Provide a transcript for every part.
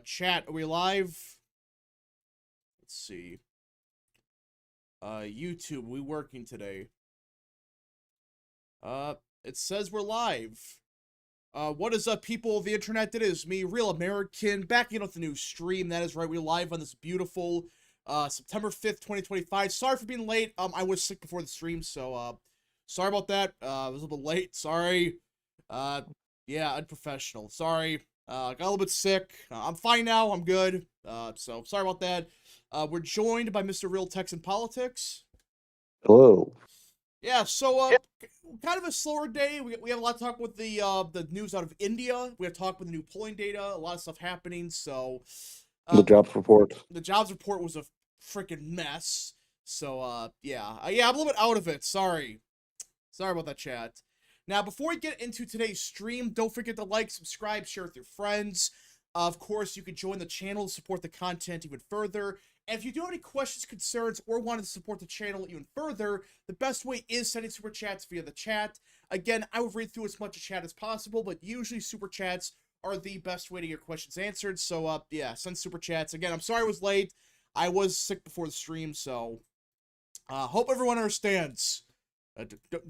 Chat, are we live? Let's see. YouTube, we working today? It says we're live. What is up, people of the internet? It is me, Real American, backing up the new stream. That is right, we're live on this beautiful, September 5th, 2025. Sorry for being late. I was sick before the stream, so, sorry about that. I was a little bit late, sorry. Yeah, unprofessional. Sorry. Got a little bit sick. I'm fine now. I'm good. So sorry about that. We're joined by Mr. Real Texan Politics. Hello. Yeah, so kind of a slower day. We have a lot to talk with the news out of India. We have to talk with the new polling data. A lot of stuff happening. So The jobs report. the jobs report was a freaking mess. So yeah, yeah, I'm a little bit out of it. Sorry about that, chat. Now, before we get into today's stream, don't forget to like, subscribe, share with your friends. Of course, you can join the channel to support the content even further. And if you do have any questions, concerns, or want to support the channel even further, the best way is sending super chats via the chat. Again, I will read through as much of chat as possible, but usually super chats are the best way to get your questions answered. So, yeah, send super chats. Again, I'm sorry I was late. I was sick before the stream, so hope everyone understands.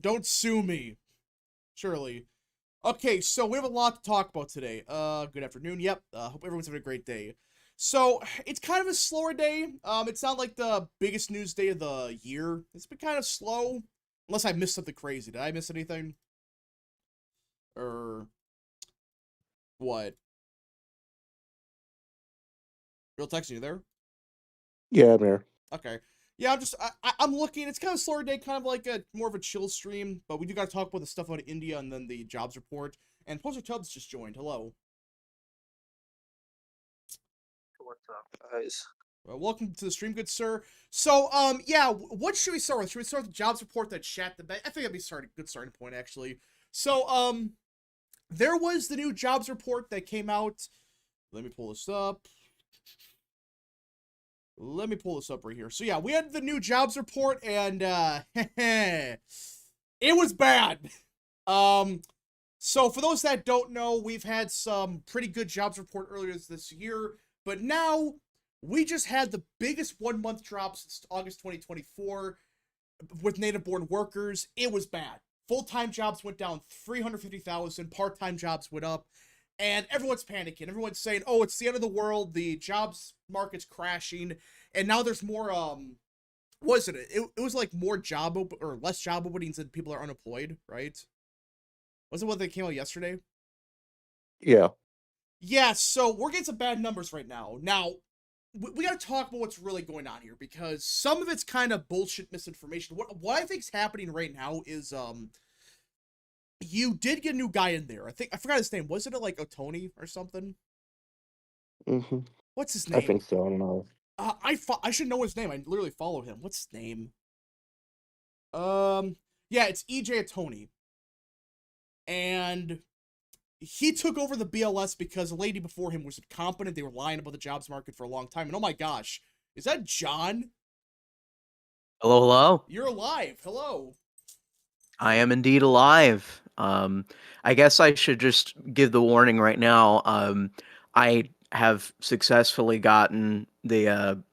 Don't sue me. Surely. Okay, so we have a lot to talk about today. Good afternoon. Yep. Hope everyone's having a great day. So, it's kind of a slower day. It's not like the biggest news day of the year. It's been kind of slow. Unless I missed something crazy. Did I miss anything? Or what? Real text, you there? Yeah, I'm here. Okay. Yeah, I'm looking. It's kind of a slower day, kind of like a more of a chill stream, but we do got to talk about the stuff out of India and then the jobs report. And Poster Tubbs just joined. Hello. What's up, guys? Well, welcome to the stream, good sir. So, yeah, what should we start with? Should we start with the jobs report that chat the I think that'd be a good starting point, actually. So, there was the new jobs report that came out. Let me pull this up. Let me pull this up right here. So, yeah, we had the new jobs report, and, it was bad. So for those that don't know, we've had some pretty good jobs report earlier this year, but now we just had the biggest 1 month drop since August 2024 with native-born workers. It was bad. Full-time jobs went down 350,000, part-time jobs went up, and everyone's panicking. Everyone's saying, oh, it's the end of the world, the jobs market's crashing, and now there's more, wasn't it? It was like more or less job openings than people are unemployed, right? Wasn't what they came out yesterday? Yeah. Yeah, so we're getting some bad numbers right now. Now, we got to talk about what's really going on here, because some of it's kind of bullshit misinformation. What I think's happening right now is, you did get a new guy in there. I forgot his name. Wasn't it like Otoni or something? Mm-hmm. What's his I name? think so. I don't know. I should know his name. I literally follow him. What's his name? Yeah, it's EJ Otoni. And he took over the BLS because the lady before him was incompetent. They were lying about the jobs market for a long time. And oh my gosh, is that John? Hello, hello. You're alive. Hello. I am indeed alive. I guess I should just give the warning right now. I have successfully gotten the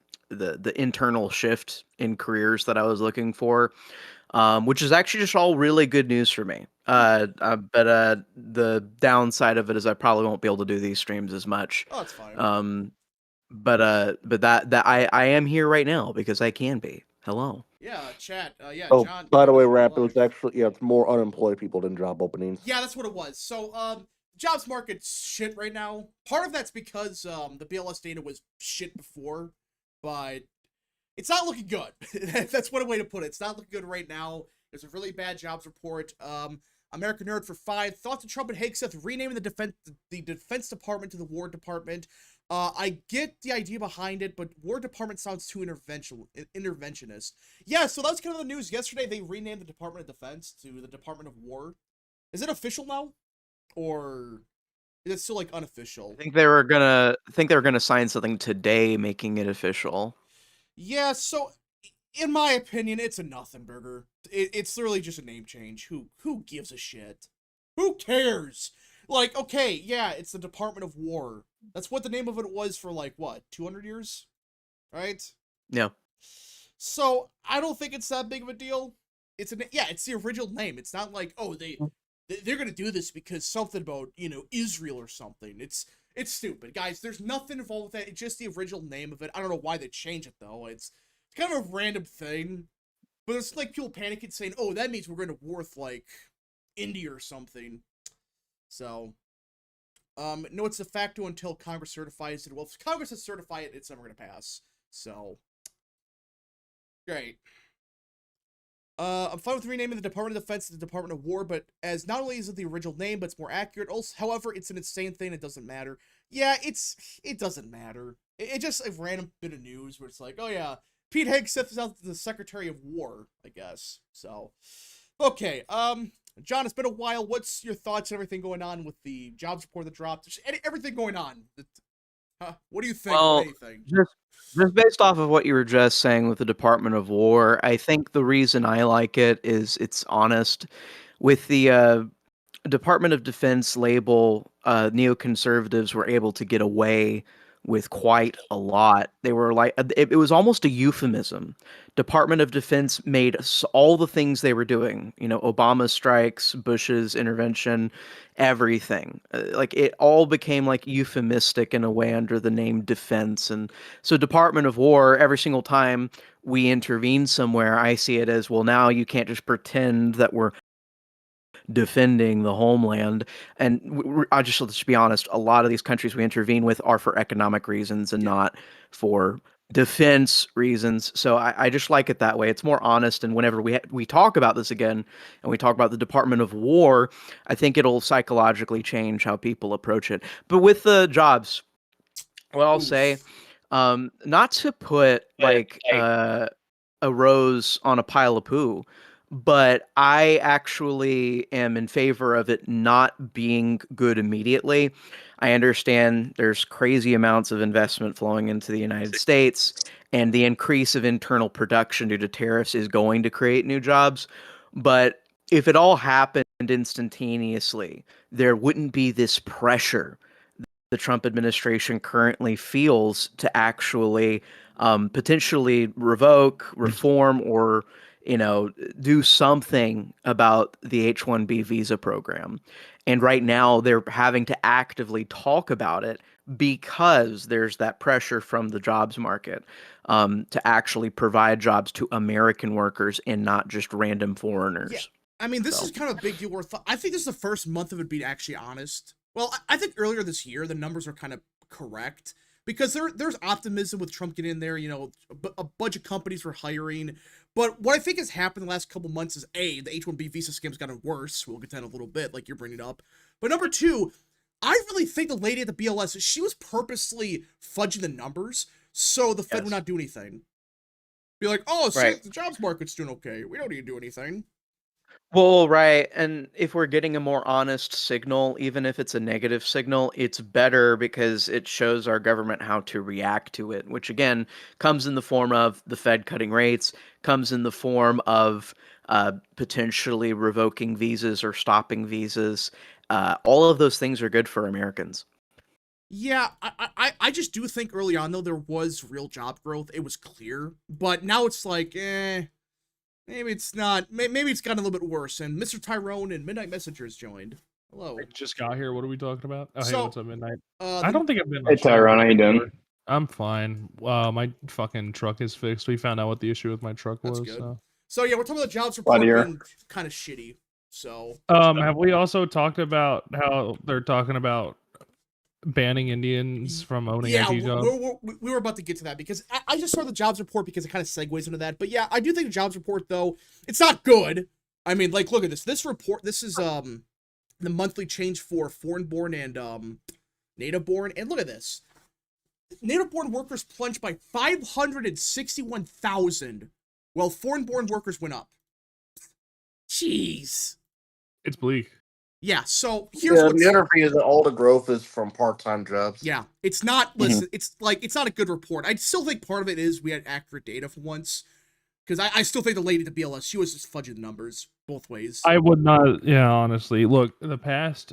internal shift in careers that I was looking for, which is actually just all really good news for me. But the downside of it is I probably won't be able to do these streams as much. Oh, that's fine. But that I am here right now because I can be. Hello. Yeah, chat. Yeah, Oh, John. by the John way, is Rap, it alive. was actually, it's more unemployed people than job openings. Yeah, that's what it was. So, jobs market's shit right now. Part of that's because, the BLS data was shit before, but it's not looking good. That's one way to put it. It's not looking good right now. There's a really bad jobs report. American Nerd for 5 thoughts of Trump and Hegseth renaming the Defense Department to the War Department. I get the idea behind it, but War Department sounds too interventionist. Yeah, so that was kind of the news yesterday. They renamed the Department of Defense to the Department of War. Is it official now? Or is it still, like, unofficial? I think they were gonna sign something today, making it official. Yeah, so in my opinion, it's a nothing burger. It's literally just a name change. Who gives a shit? Who cares? Like, okay, yeah, it's the Department of War. That's what the name of it was for like what 200 years, right? Yeah. So I don't think it's that big of a deal. It's the original name. It's not like they're gonna do this because something about Israel or something. It's stupid, guys. There's nothing involved with that. It's just the original name of it. I don't know why they changed it though. It's kind of a random thing, but it's like people panicking saying, "Oh, that means we're going to war with like India or something." So, no, it's de facto until Congress certifies it. Well, if Congress has certified it, it's never going to pass. So, great. I'm fine with renaming the Department of Defense to the Department of War, but as not only is it the original name, but it's more accurate. Also, however, it's an insane thing. It doesn't matter. Yeah, it doesn't matter. It's just a random bit of news where it's like, oh yeah, Pete Hegseth is out the Secretary of War, I guess. So, okay. John, it's been a while. What's your thoughts on everything going on with the jobs report that dropped? Just everything going on. What do you think of anything? Just based off of what you were just saying with the Department of War, I think the reason I like it is it's honest. With the Department of Defense label, neoconservatives were able to get away with quite a lot. They were like, it was almost a euphemism. Department of Defense made all the things they were doing, Obama's strikes, Bush's intervention, everything. Like it all became like euphemistic in a way under the name defense. And so Department of War, every single time we intervene somewhere, I see it as, well, now you can't just pretend that we're defending the homeland. And I just, let's be honest, a lot of these countries we intervene with are for economic reasons and not for defense reasons. So I just like it that way. It's more honest. And whenever we talk about this again and we talk about the Department of War, I think it'll psychologically change how people approach it. But with the jobs, what I'll say, not to put like a rose on a pile of poo, but I actually am in favor of it not being good immediately. I understand there's crazy amounts of investment flowing into the United States, and the increase of internal production due to tariffs is going to create new jobs. But if it all happened instantaneously, there wouldn't be this pressure the Trump administration currently feels to actually potentially revoke, reform, or do something about the H-1B visa program. And right now they're having to actively talk about it because there's that pressure from the jobs market to actually provide jobs to American workers and not just random foreigners. Yeah. I mean, this is kind of a big deal. I think this is the first month of it being actually honest. Well, I think earlier this year, the numbers are kind of correct because there's optimism with Trump getting in there. A bunch of companies were hiring. But what I think has happened the last couple months is, A, the H-1B visa scam's gotten worse. We'll get to that in a little bit, like you're bringing up. But number two, I really think the lady at the BLS, she was purposely fudging the numbers so the Fed would not do anything. Be like, oh, the jobs market's doing okay. We don't need to do anything. Well, right. And if we're getting a more honest signal, even if it's a negative signal, it's better because it shows our government how to react to it, which again comes in the form of the Fed cutting rates, comes in the form of potentially revoking visas or stopping visas. All of those things are good for Americans. Yeah, I just do think early on, though, there was real job growth. It was clear. But now it's like, maybe it's not. Maybe it's gotten a little bit worse. And Mr. Tyrone and Midnight Messengers joined. Hello. I just got here. What are we talking about? Oh, So, hey, what's up, Midnight? I I don't think I've been. Hey, Tyrone, how you doing? I'm fine. My fucking truck is fixed. We found out what the issue with my truck was. That's good. So yeah, we're talking about the jobs Glad report to hear. being kind of shitty. So have we also talked about how they're talking about banning Indians from owning IT jobs? We were about to get to that because I just saw the jobs report because it kind of segues into that. But yeah, I do think the jobs report, though, it's not good. I mean, like, look at this. This report, this is the monthly change for foreign-born and native-born. And look at this. Native-born workers plunged by 561,000, while foreign-born workers went up. Jeez. It's bleak. Yeah, so here's what's... the other thing is that all the growth is from part-time jobs. Yeah, it's not, listen, it's not a good report. I still think part of it is we had accurate data for once. Because I still think the lady at the BLS, she was just fudging the numbers both ways. I would not, honestly. Look, the past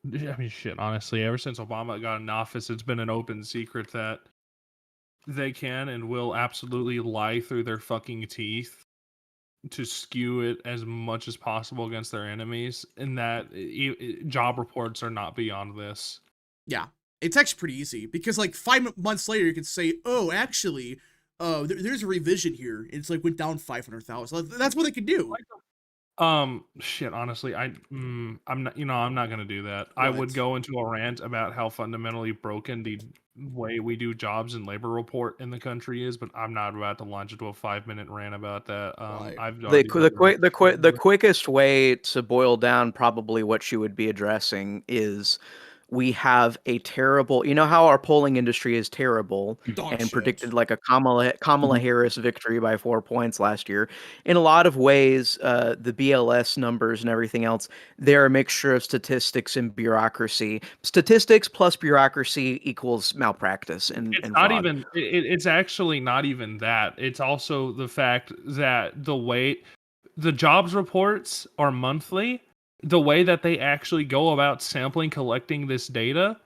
I mean, shit, honestly, ever since Obama got in office, it's been an open secret that they can and will absolutely lie through their fucking teeth to skew it as much as possible against their enemies, and that job reports are not beyond this. Yeah, it's actually pretty easy because like 5 months later, you can say, "Oh, actually, there's a revision here. It's like went down 500,000." That's what they could do. Shit, honestly, I'm not, I'm not gonna do that. I would What? go into a rant about how fundamentally broken the way we do jobs and labor report in the country is, but I'm not about to launch into a 5-minute rant about that. Why? I've The already qu- the done quick the quick the enough. quickest way to boil down probably what you would be addressing is we have a terrible, you know how our polling industry is terrible Dog and shit. predicted like a Kamala Harris victory by 4 points last year. In a lot of ways, the BLS numbers and everything else, they're a mixture of statistics and bureaucracy. Statistics plus bureaucracy equals malpractice It's and not fraud. even. It's actually not even that. It's also the fact that the jobs reports are monthly. The way that they actually go about sampling, collecting this data,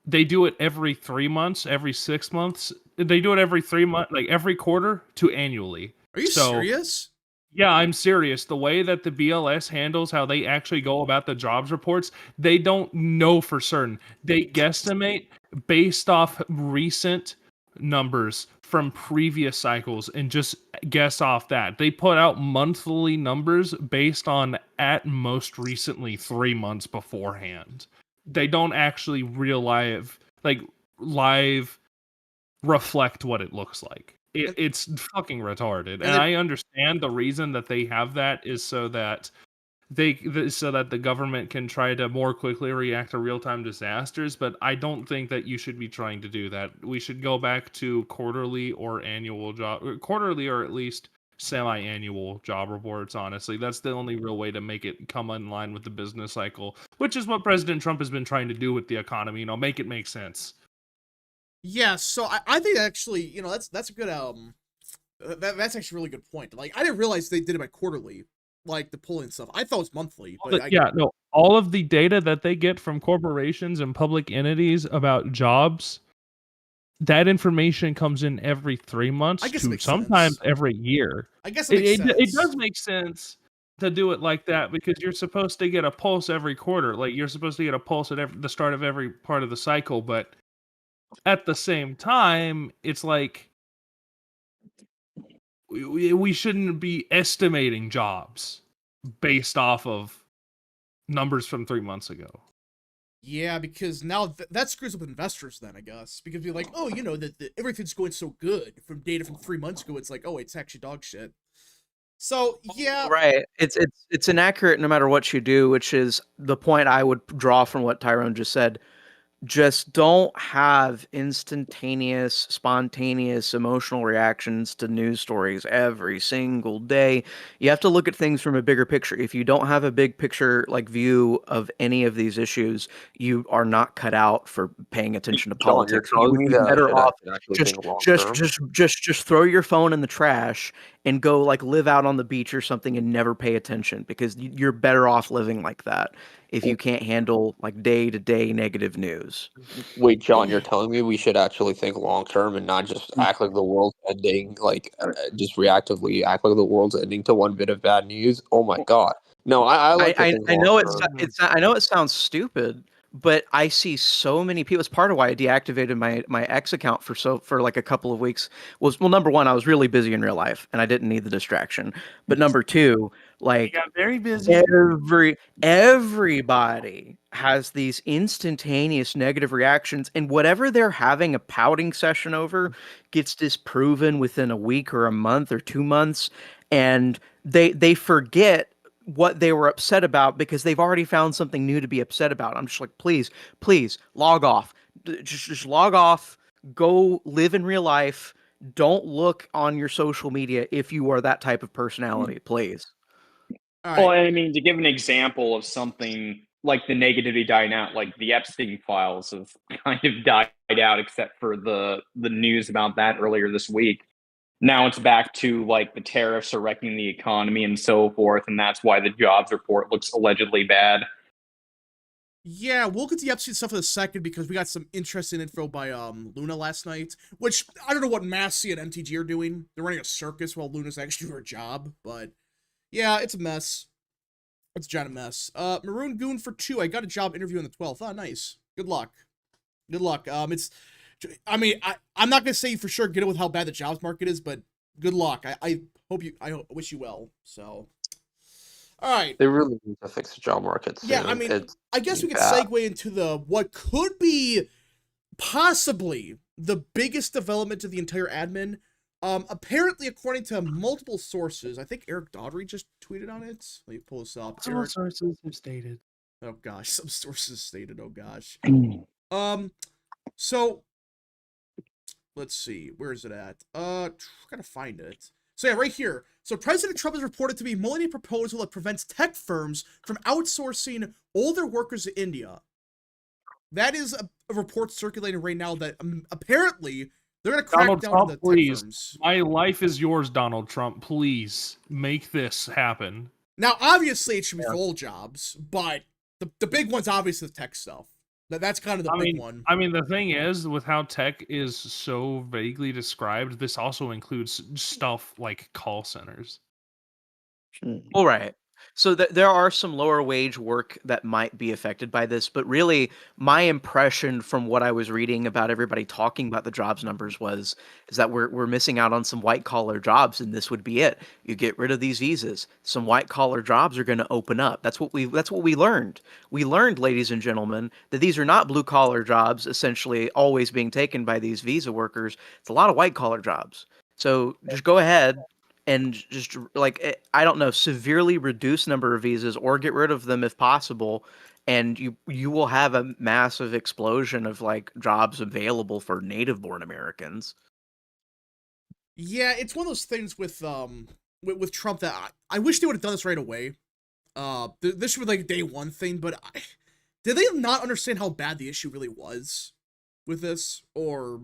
they do it every 3 months, every 6 months. They do it every 3 months, like every quarter to annually. Are you So serious? yeah, I'm serious. The way that the BLS handles how they actually go about the jobs reports, they don't know for certain. They guesstimate based off recent numbers from previous cycles and just guess off that. They put out monthly numbers based on at most recently 3 months beforehand. They don't actually live reflect what it looks like. And, It's fucking retarded, and and they I understand the reason that they have that is so that so that the government can try to more quickly react to real-time disasters, but I don't think that you should be trying to do that. We should go back to quarterly or quarterly or at least semi-annual job reports. Honestly, that's the only real way to make it come in line with the business cycle, which is what President Trump has been trying to do with the economy. Make it make sense. yeah, so I think actually, that's a good that's actually a really good point. Like I didn't realize they did it by quarterly, like the polling stuff. I thought it was monthly, but Yeah, no, all of the data that they get from corporations and public entities about jobs, that information comes in every 3 months I guess it to makes sometimes sense. every year. I guess it makes It sense. does make sense to do it like that because you're supposed to get a pulse every quarter. Like you're supposed to get a pulse at the start of every part of the cycle, but at the same time, it's like we shouldn't be estimating jobs based off of numbers from 3 months ago. Yeah, because now that screws up investors then, I guess. Because you're like, oh, that everything's going so good from data from 3 months ago. It's like, oh, it's actually dog shit. So, yeah. Right. It's inaccurate no matter what you do, which is the point I would draw from what Tyrone just said. Just don't have instantaneous, spontaneous emotional reactions to news stories every single day. You have to look at things from a bigger picture. If you don't have a big picture like view of any of these issues, you are not cut out for paying attention to John, you're politics. You telling would me be that I better should off actually just think long just term? just just throw your phone in the trash and go like live out on the beach or something and never pay attention because you're better off living like that if you can't handle like day-to-day negative news. Wait, John, you're telling me we should actually think long term and not just act like the world's ending, like just reactively act like the world's ending to one bit of bad news? Oh my God. No, I like to think I long know term. I know it sounds stupid, but I see so many people. It's part of why I deactivated my X account for like a couple of weeks. Was well, number one, I was really busy in real life and I didn't need the distraction. But number two, He like got very busy. everybody has these instantaneous negative reactions, and whatever they're having a pouting session over gets disproven within a week or a month or 2 months, and they forget what they were upset about because they've already found something new to be upset about. I'm just like, please log off. Just log off. Go live in real life. Don't look on your social media if you are that type of personality, please. All Well, right. I mean, to give an example of something like the negativity dying out, like the Epstein files have kind of died out, except for the news about that earlier this week. Now it's back to like the tariffs are wrecking the economy and so forth, and that's why the jobs report looks allegedly bad. Yeah, we'll get to the Epstein stuff in a second because we got some interesting info by Luna last night, which I don't know what Massey and MTG are doing. They're running a circus while Luna's actually doing her job, but yeah, it's a mess. It's a giant mess. Maroon Goon for 2. I got a job interview on the 12th. Oh, nice. Good luck. Good luck. I mean, I'm not gonna say for sure get it with how bad the jobs market is, but good luck. I wish you well. So, all right. They really need to fix the job market soon. Yeah, I mean, I guess we could bad. segue into what could be possibly the biggest development of the entire admin. Apparently, according to multiple sources, I think Eric Daughtry just tweeted on it. Let me pull this up. Some sources have stated. Oh gosh, some sources stated. Oh gosh. So let's see, where is it at? Gotta find it. So yeah, right here. So President Trump is reported to be mulling a proposal that prevents tech firms from outsourcing older workers to India. That is a report circulating right now that apparently they're gonna crack Donald down Trump, on the please. tech firms. My life is yours, Donald Trump. Please make this happen. Now, obviously, it should be for all jobs, but the big one's obviously the tech stuff. That's kind of the big one. I mean, the thing is, with how tech is so vaguely described, this also includes stuff like call centers. All right. So there are some lower wage work that might be affected by this, but really my impression from what I was reading about everybody talking about the jobs numbers is that we're missing out on some white collar jobs, and this would be it. You get rid of these visas, some white collar jobs are going to open up. That's what we learned. We learned, ladies and gentlemen, that these are not blue collar jobs essentially always being taken by these visa workers. It's a lot of white collar jobs. So just go ahead and just like, I don't know, severely reduce number of visas or get rid of them if possible, and you will have a massive explosion of like jobs available for native born Americans. Yeah, it's one of those things with Trump that I wish they would have done this right away. This should be like a day one thing, but did they not understand how bad the issue really was with this, or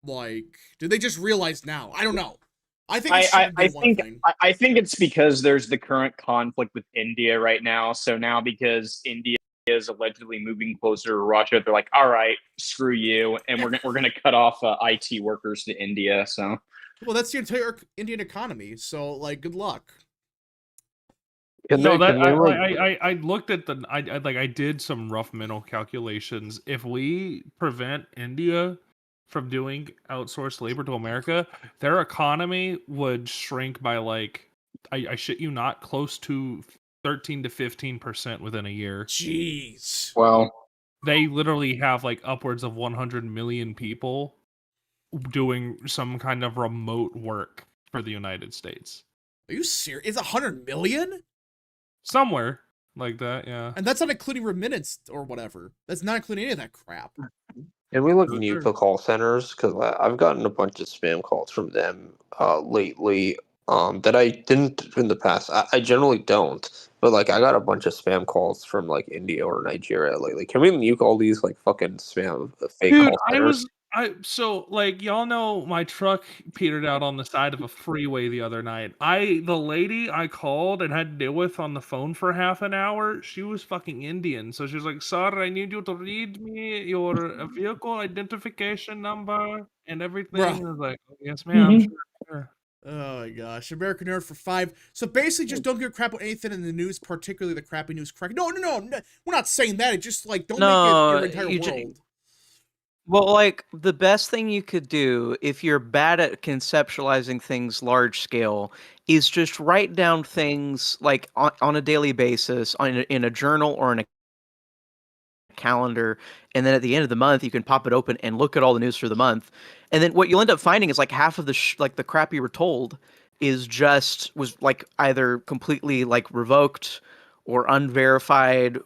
like did they just realize now? I don't know. I think I think it's because there's the current conflict with India right now. So now because India is allegedly moving closer to Russia, they're like, all right, screw you, and we're gonna cut off IT workers to India. So well, that's the entire Indian economy. So like, good luck. I looked at I did some rough mental calculations. If we prevent India from doing outsourced labor to America, their economy would shrink by like, I shit you not, close to 13 to 15% within a year. Jeez. Well, they literally have like upwards of 100 million people doing some kind of remote work for the United States. Are you serious? It's 100 million? Somewhere like that, yeah. And that's not including remittance or whatever. That's not including any of that crap. Can we look new to call centers? Because I've gotten a bunch of spam calls from them lately that I didn't in the past. I generally don't, but like I got a bunch of spam calls from like India or Nigeria lately. Can we nuke all these like fucking spam fake call centers? So like y'all know my truck petered out on the side of a freeway the other night. The lady I called and had to deal with on the phone for half an hour, she was fucking Indian. So she was like, "Sir, I need you to read me your vehicle identification number and everything." Bruh. I was like, "Yes, ma'am." Sure. Oh my gosh, American Nerd for 5. So basically, just don't give a crap about anything in the news, particularly the crappy news. No, we're not saying that. It's just like don't make it your entire world. Well, like, the best thing you could do if you're bad at conceptualizing things large scale is just write down things like on a daily basis in a journal or in a calendar, and then at the end of the month you can pop it open and look at all the news for the month, and then what you'll end up finding is like half of the crap you were told was like either completely like revoked or unverified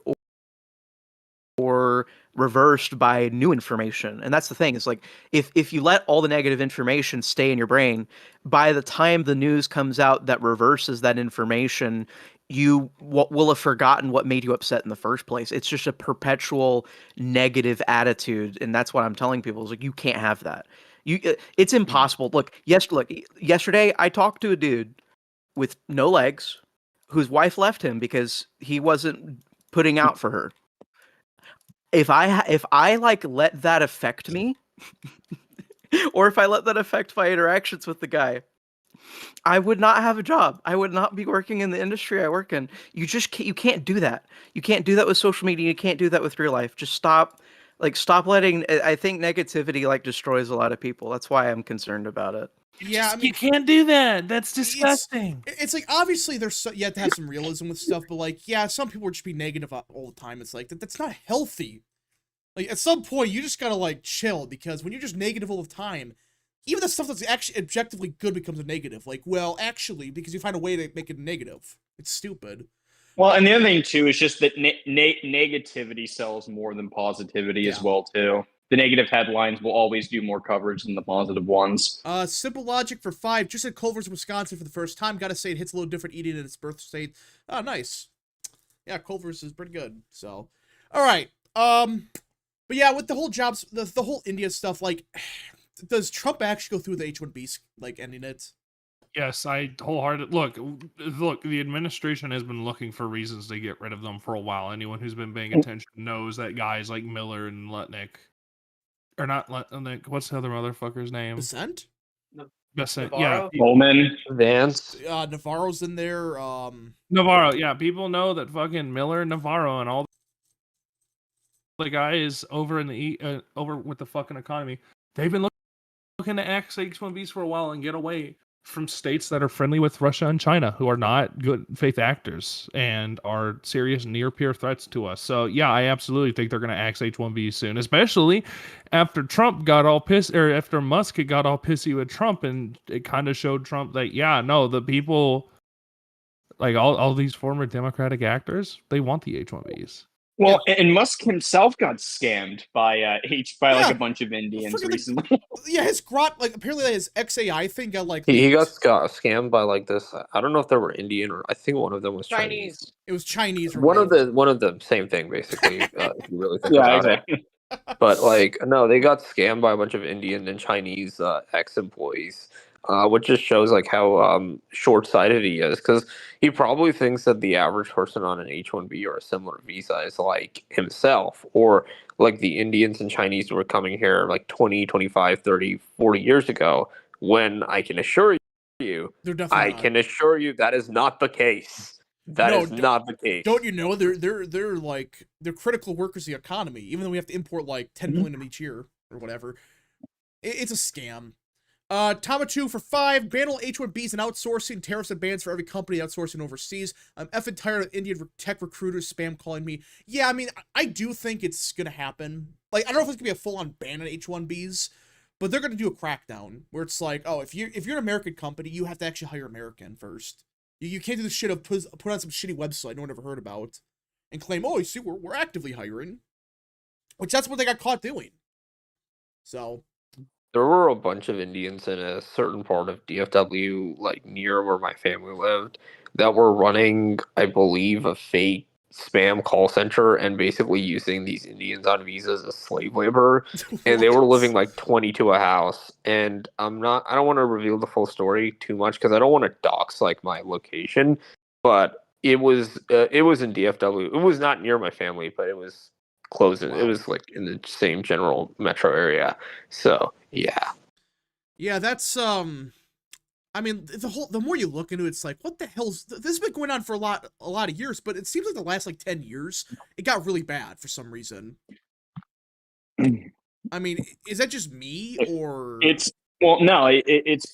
or reversed by new information. And that's the thing, is like if you let all the negative information stay in your brain, by the time the news comes out that reverses that information, you will have forgotten what made you upset in the first place. It's just a perpetual negative attitude, and that's what I'm telling people, is like, you can't have that. It's impossible. Look, yesterday I talked to a dude with no legs whose wife left him because he wasn't putting out for her. if I like let that affect me, or if I let that affect my interactions with the guy, I would not have a job. I would not be working in the industry I work in. You can't do that. You can't do that with social media. You can't do that with real life. Just stop letting. I think negativity like destroys a lot of people. That's why I'm concerned about it. Yeah, I mean, you can't do that. That's it's disgusting. like obviously you have to have some realism with stuff, but like yeah, some people would just be negative all the time. It's like that's not healthy. Like at some point you just gotta like chill, because when you're just negative all the time, even the stuff that's actually objectively good becomes a negative. Like, well, actually, because you find a way to make it negative. It's stupid. Well, and the other thing too is just that negativity sells more than positivity as well too. The negative headlines will always do more coverage than the positive ones. Simple logic for 5. Just at Culver's, Wisconsin for the first time. Gotta say, it hits a little different eating in its birth state. Oh, nice. Yeah, Culver's is pretty good. So, all right. But yeah, with the whole jobs, the whole India stuff, like, does Trump actually go through the H-1B, like, ending it? Yes, I wholeheartedly look. The administration has been looking for reasons to get rid of them for a while. Anyone who's been paying attention knows that guys like Miller and Lutnick, or not Lutnick. What's the other motherfucker's name? Besant? Besant. Yeah, Bowman, Vance. Navarro's in there. Navarro. Yeah, people know that fucking Miller, Navarro, and all the guys over in the over with the fucking economy. They've been looking to axe H-1Bs for a while and get away from states that are friendly with Russia and China, who are not good faith actors and are serious near-peer threats to us. So yeah, I absolutely think they're going to axe H-1Bs soon, especially after Trump got all pissed, or after Musk got all pissy with Trump, and it kind of showed Trump that yeah, no, the people, like all these former Democratic actors, they want the H-1Bs. Well, and Musk himself got scammed by like a bunch of Indians recently. Yeah, his apparently his XAI thing got like he got scammed by like this. I don't know if they were Indian, or I think one of them was Chinese. It was Chinese. One of them, same thing basically. If you really think yeah, about exactly. it. But like, no, they got scammed by a bunch of Indian and Chinese ex-employees, which just shows like how short-sighted he is, because he probably thinks that the average person on an H-1B or a similar visa is like himself, or like the Indians and Chinese who were coming here like 20, 25, 30, 40 years ago, when I can assure you, that is not the case. That is not the case. Don't you know they're like they're critical workers of the economy, even though we have to import like 10 million of them each year or whatever. It's a scam. Tama2 for 5. Ban all H-1Bs and outsourcing. Tariffs and bans for every company outsourcing overseas. I'm effing tired of Indian tech recruiters spam calling me. Yeah, I mean, I do think it's gonna happen. Like, I don't know if it's gonna be a full-on ban on H-1Bs, but they're gonna do a crackdown where it's like, oh, if you're an American company, you have to actually hire American first. You can't do the shit of put on some shitty website no one ever heard about and claim, oh, you see, we're actively hiring, which that's what they got caught doing. So there were a bunch of Indians in a certain part of DFW, like near where my family lived, that were running, I believe, a fake spam call center and basically using these Indians on visas as slave labor. And they were living like 20 to a house. And I don't want to reveal the full story too much because I don't want to dox like my location, but it was in DFW. It was not near my family, but it was close. Wow. It was like in the same general metro area. So yeah, that's I mean, the more you look into it, it's like, what the hell's this has been going on for a lot of years, but it seems like the last like 10 years it got really bad for some reason. I mean, is that just me, or it's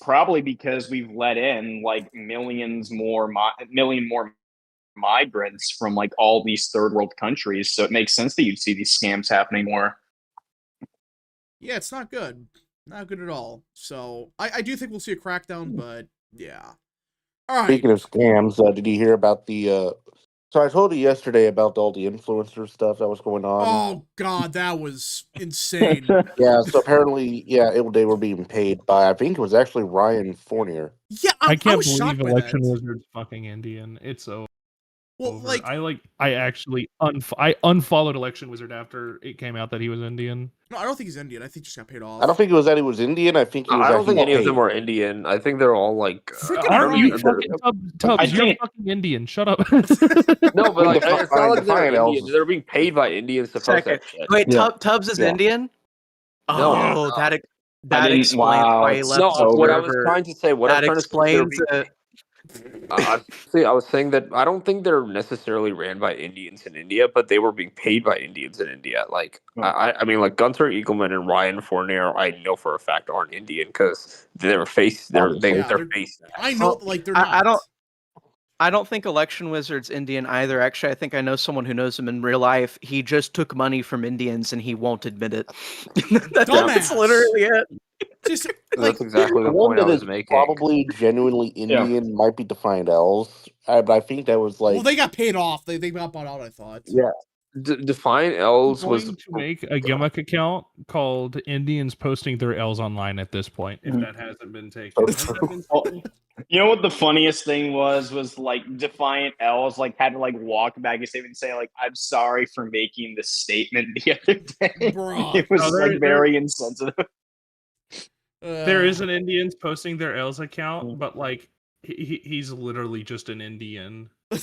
probably because we've let in like million more migrants from like all these third world countries, so it makes sense that you'd see these scams happening more. Yeah, it's not good. Not good at all. So I do think we'll see a crackdown, but yeah. All right. Speaking of scams, did you hear about the? So I told you yesterday about all the influencer stuff that was going on. Oh God, that was insane. Yeah. So apparently, they were being paid by, I think it was actually Ryan Fournier. Yeah, I can't was believe shocked by Election that. Wizard's fucking Indian. It's so. Well, like I actually I unfollowed Election Wizard after it came out that he was Indian. no, I don't think he's Indian. I think he just got paid off. I don't think it was that he was Indian. I think he was. I don't think any of them paid. are Indian. I think they're all like. Freaking Aren't you right. fucking Tubbs? I You're think- fucking Indian. Shut up. No, but like, it's not like they're Defiant Elves Indian. They're being paid by Indians to post Second. that shit. Wait, Yeah. Tubbs is Yeah. Indian? No. Oh, that didn't- explains wow, why he it's left. No, so what over. I was trying to say, what That I'm trying to say, explains it. I was saying that I don't think they're necessarily ran by Indians in India, but they were being paid by Indians in India. Like, I mean, like Gunther Eagleman and Ryan Fournier, I know for a fact aren't Indian because they're face. They're face. I know, like they're not. I don't think Election Wizard's Indian either. Actually, I think I know someone who knows him in real life. He just took money from Indians and he won't admit it. That's Dumbass. literally it. Just like That's exactly The the one point I that was is making. probably genuinely Indian might be Defiant Elves, but I think that was like. well, they got paid off. They got bought out. I thought. Yeah. Defiant Elves I'm was going to make a gimmick account called Indians posting their L's online at this point. If that hasn't been taken, Has that been taken? You know what the funniest thing was like Defiant L's like had to like walk back a statement and say like I'm sorry for making this statement the other day. Bruh. It was No, like very insensitive. There is an Indians posting their L's account, but like he's literally just an Indian. Are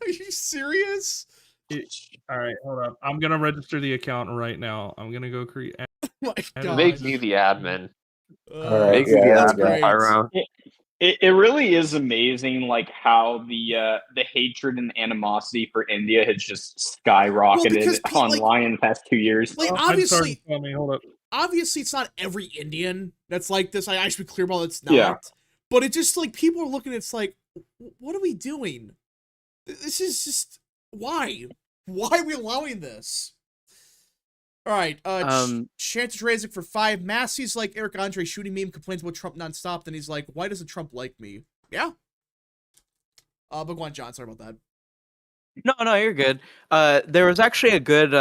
you serious? All right, hold up. I'm gonna register the account right now. I'm gonna go create. Oh my God. make me the admin. All right, Make me the that's admin, great. Tyrone. It really is amazing, like how the hatred and animosity for India has just skyrocketed because online in the past 2 years. Like I'm sorry, obviously, tell me, hold up. obviously, it's not every Indian that's like this. I should be clear about it's not. Yeah. But it just like people are looking. It's like, what are we doing? This is just why? Why are we allowing this? All right, Chances Razik for 5. Massey's like Eric Andre shooting meme, complains about Trump nonstop. Then he's like, why doesn't Trump like me? Yeah. But go on, John. Sorry about that. No, you're good. There was actually a good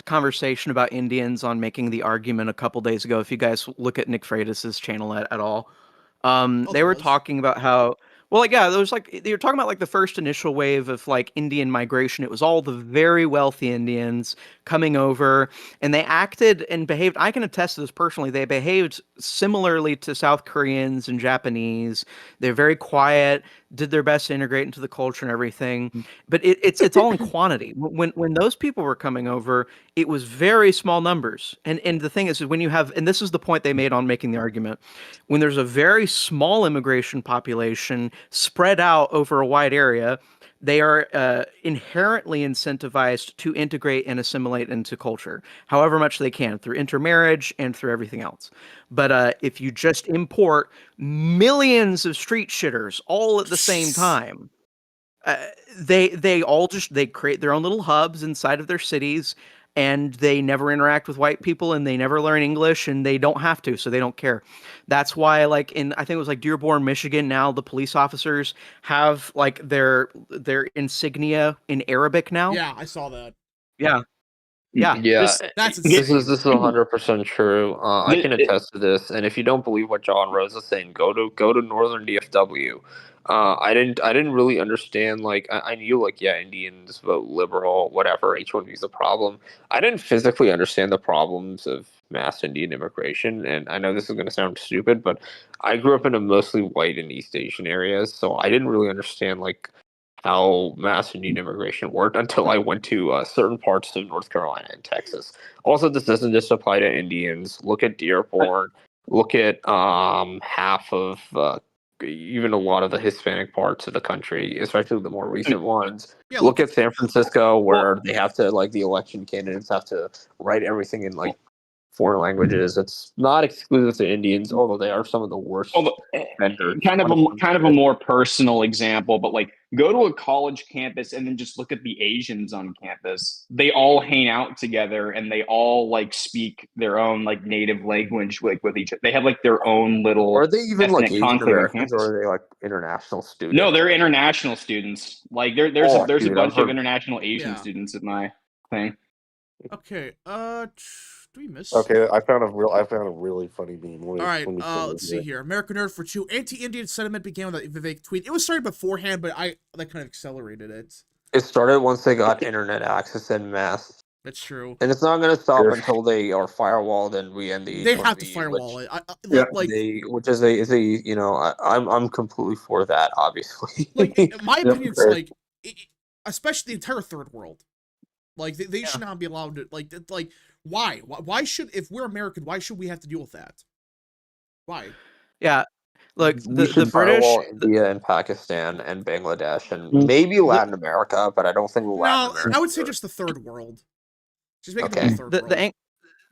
conversation about Indians on Making the Argument a couple days ago. If you guys look at Nick Freitas's channel at all, they were talking about how. Well, like, yeah, there was like they were talking about like the first initial wave of like Indian migration. It was all the very wealthy Indians coming over, and they acted and behaved. I can attest to this personally. They behaved similarly to South Koreans and Japanese. They're very quiet, did their best to integrate into the culture and everything. But it's all in quantity. When those people were coming over, it was very small numbers. And the thing is when you have, and this is the point they made on Making the Argument, when there's a very small immigration population spread out over a wide area, they are inherently incentivized to integrate and assimilate into culture, however much they can, through intermarriage and through everything else. But if you just import millions of street shitters all at the same time, they create their own little hubs inside of their cities, and they never interact with white people, and they never learn English, and they don't have to, so they don't care. That's why, like I think it was like Dearborn, Michigan, now the police officers have like their insignia in Arabic now. Yeah, I saw that. Yeah. That's This is 100% true. I can attest to this. And if you don't believe what John Rose is saying, go to Northern DFW. I didn't really understand. Like I knew like Indians vote liberal, whatever. H1B is a problem. I didn't physically understand the problems of mass Indian immigration. And I know this is going to sound stupid, but I grew up in a mostly white and East Asian areas, so I didn't really understand like how mass Indian immigration worked until I went to certain parts of North Carolina and Texas. Also, this doesn't just apply to Indians. Look at Dearborn. Look at half of even a lot of the Hispanic parts of the country, especially the more recent ones. Yeah, look at San Francisco, where they have to like the election candidates have to write everything in like foreign languages. It's not exclusive to Indians, although they are some of the worst vendors. Kind of a more personal example, but like go to a college campus and then just look at the Asians on campus. They all hang out together and they all like speak their own like native language like with each other. They have like their own little. Are they even like Asian Americans, or are they like international students? No, they're international students. Like there's a bunch of international Asian students at my thing. Okay. Do we miss? Okay, I found a really funny meme. All right, let's see here. American Nerd for 2. Anti-Indian sentiment began with a Vivek tweet. It was started beforehand, but that kind of accelerated it. It started once they got internet access en masse. That's true. And it's not going to stop Sure. until they are firewalled and we end the They H1B, have to firewall it. Yeah. which is a you know I'm completely for that, obviously. like in my Yep, opinion, it's fair. like, especially the entire third world. Like they should not be allowed to like why? Why should, if we're American, why should we have to deal with that? Why? Yeah. Look, We the should British. firewall India and Pakistan and Bangladesh and Mm. maybe Latin America, but I don't think Latin No, America. I would say just the third world. Just make it the Okay. whole third world.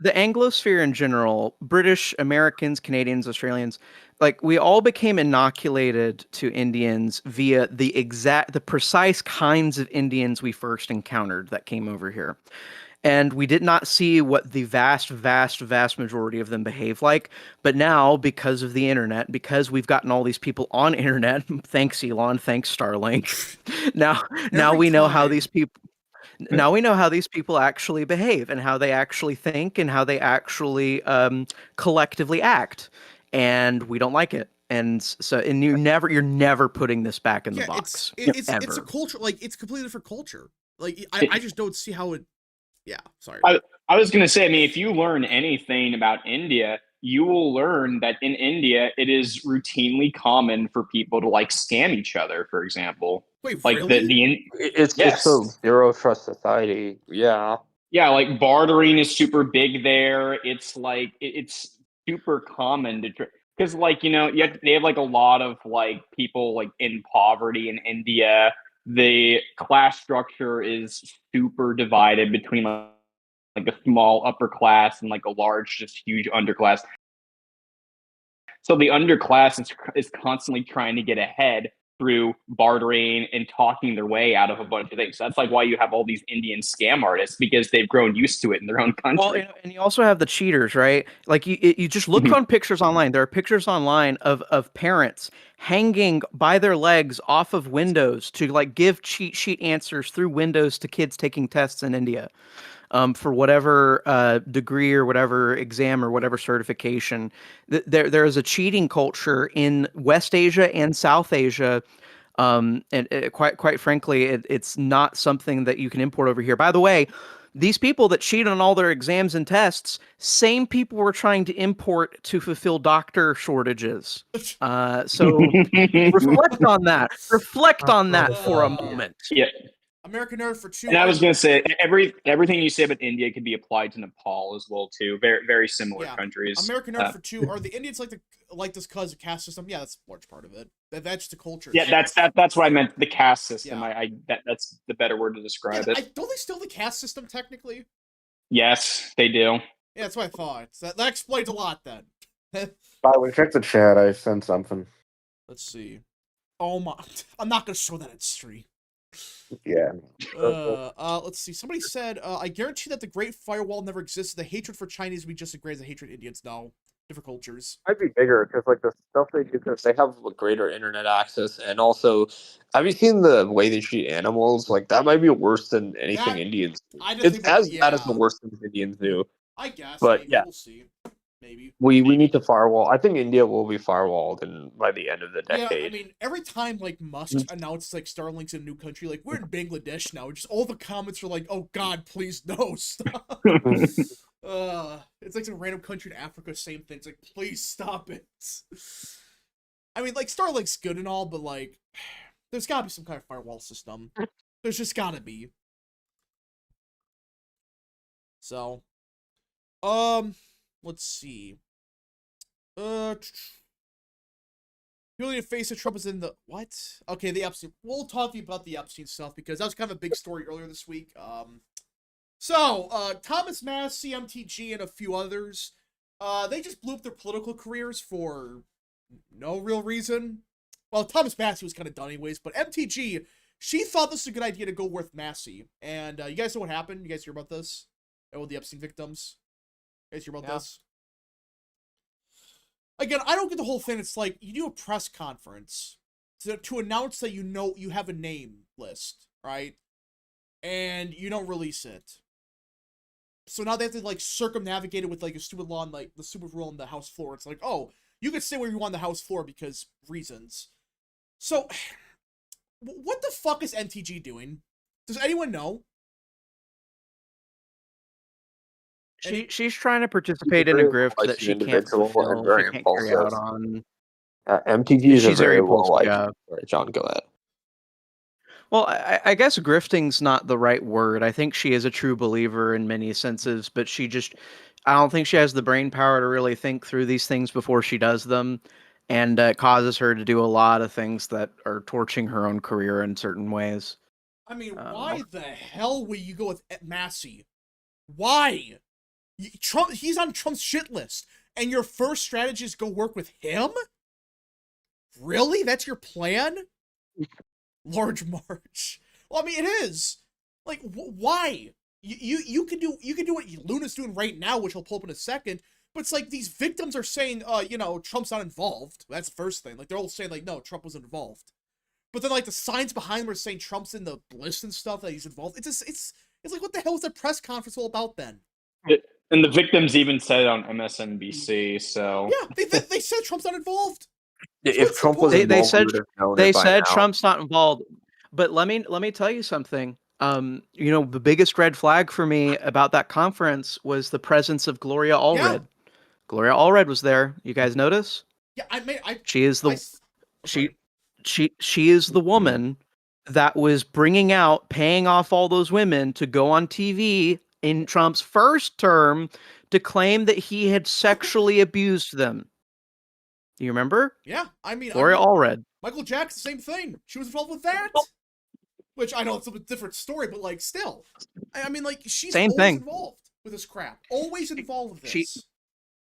The Anglosphere in general, British, Americans, Canadians, Australians, like we all became inoculated to Indians via the precise kinds of Indians we first encountered that came over here. And we did not see what the vast majority of them behave like. But now, because of the internet, because we've gotten all these people on internet, thanks Elon, thanks Starlink, now we know how these people. Now we know how these people actually behave and how they actually think and how they actually collectively act, and we don't like it. And so, and you're never putting this back in the box. It's ever. a culture, like it's a completely different culture. Like I just don't see how it. Yeah, sorry. I was going to say, I mean, if you learn anything about India, you will learn that in India, it is routinely common for people to like scam each other, for example. Wait, Like really? It's Yes. a zero trust society. Yeah. Yeah, like bartering is super big there. It's like it's super common to because like they have like a lot of like people like in poverty in India. The class structure is super divided between like a small upper class and like a large, just huge underclass. So the underclass is constantly trying to get ahead through bartering and talking their way out of a bunch of things. So that's like why you have all these Indian scam artists, because they've grown used to it in their own country. Well, and you also have the cheaters, right? Like you just look on pictures online. There are pictures online of parents hanging by their legs off of windows to like give cheat sheet answers through windows to kids taking tests in India. For whatever degree or whatever exam or whatever certification. There is a cheating culture in West Asia and South Asia, and quite frankly, it's not something that you can import over here. By the way, these people that cheat on all their exams and tests, same people we're trying to import to fulfill doctor shortages. So reflect on that. Reflect on that for a moment. Yeah. American Nerd for 2. And I was going to say everything you say about India could be applied to Nepal as well too. Very similar countries. American Nerd for 2. Are the Indians like this because of caste system? Yeah, that's a large part of it. That's just the culture. Yeah, that's what I meant. The caste system. Yeah. That's the better word to describe it. Don't they still have the caste system technically? Yes, they do. Yeah, that's what I thought. So that explains a lot then. By the way, check the chat. I sent something. Let's see. Oh my! I'm not gonna show that at stream. Yeah. Let's see. Somebody said, I guarantee that the Great Firewall never existed. The hatred for Chinese would be just as great as the hatred of Indians. No. Different cultures. Might be bigger because like the stuff they do, because they have greater internet access, and also, have you seen the way they treat animals? Like that might be worse than anything Indians do. It's as bad as the worst things Indians do. I guess. But maybe. yeah, We'll see. Maybe. We need to firewall. I think India will be firewalled by the end of the decade. Yeah, I mean, every time like Musk announced like Starlink's in a new country, like we're in Bangladesh now, just all the comments are like, "Oh God, please no, stop." It's like some random country in Africa, same thing. It's like, please stop it. I mean, like Starlink's good and all, but like, there's gotta be some kind of firewall system. There's just gotta be. So, let's see. People need to face that Trump is in the what? Okay, the Epstein. We'll talk to you about the Epstein stuff because that was kind of a big story earlier this week. Thomas Massie, MTG, and a few others, they just blew up their political careers for no real reason. Well, Thomas Massie was kind of done anyways, but MTG, she thought this was a good idea to go with Massie. And you guys know what happened? You guys hear about this? Oh, the Epstein victims? You guys hear about this? Again, I don't get the whole thing. It's like, you do a press conference to announce that you have a name list, right? And you don't release it. So now they have to, like, circumnavigate it with, like, a stupid law and, like, the stupid rule on the House floor. It's like, oh, you can say where you want on the House floor because reasons. So, what the fuck is MTG doing? Does anyone know? She's trying to participate in a grift that she can't individual and fulfill. She very can't carry out impulsive. on. MTG is a She's very very well impulsive. liked. Yeah. Sorry, John, go ahead. Well, I guess grifting's not the right word. I think she is a true believer in many senses, but I don't think she has the brain power to really think through these things before she does them, and it causes her to do a lot of things that are torching her own career in certain ways. I mean, why the hell would you go with Massey? Why? Trump, he's on Trump's shit list, and your first strategy is go work with him? Really? That's your plan? Large March. Well, I mean, it is. Like, why? You can do what Luna's doing right now, which I'll pull up in a second. But it's like these victims are saying, Trump's not involved. That's the first thing. Like, they're all saying, like, no, Trump wasn't involved. But then, like, the signs behind them are saying Trump's in the list and stuff, that he's involved. It's just, it's like, what the hell is that press conference all about then? And the victims even said it on MSNBC. So yeah, they said Trump's not involved. If Trump was involved, they said Trump's not involved. But let me tell you something. The biggest red flag for me about that conference was the presence of Gloria Allred. Yeah. Gloria Allred was there. You guys notice? Yeah, she is the she is the woman that was paying off all those women to go on TV in Trump's first term to claim that he had sexually abused them. Do you remember? Yeah, I mean, Gloria Allred. Michael Jackson, same thing. She was involved with that. Which I know it's a different story, but like still, I mean, like she's always involved with this crap. Always involved with this.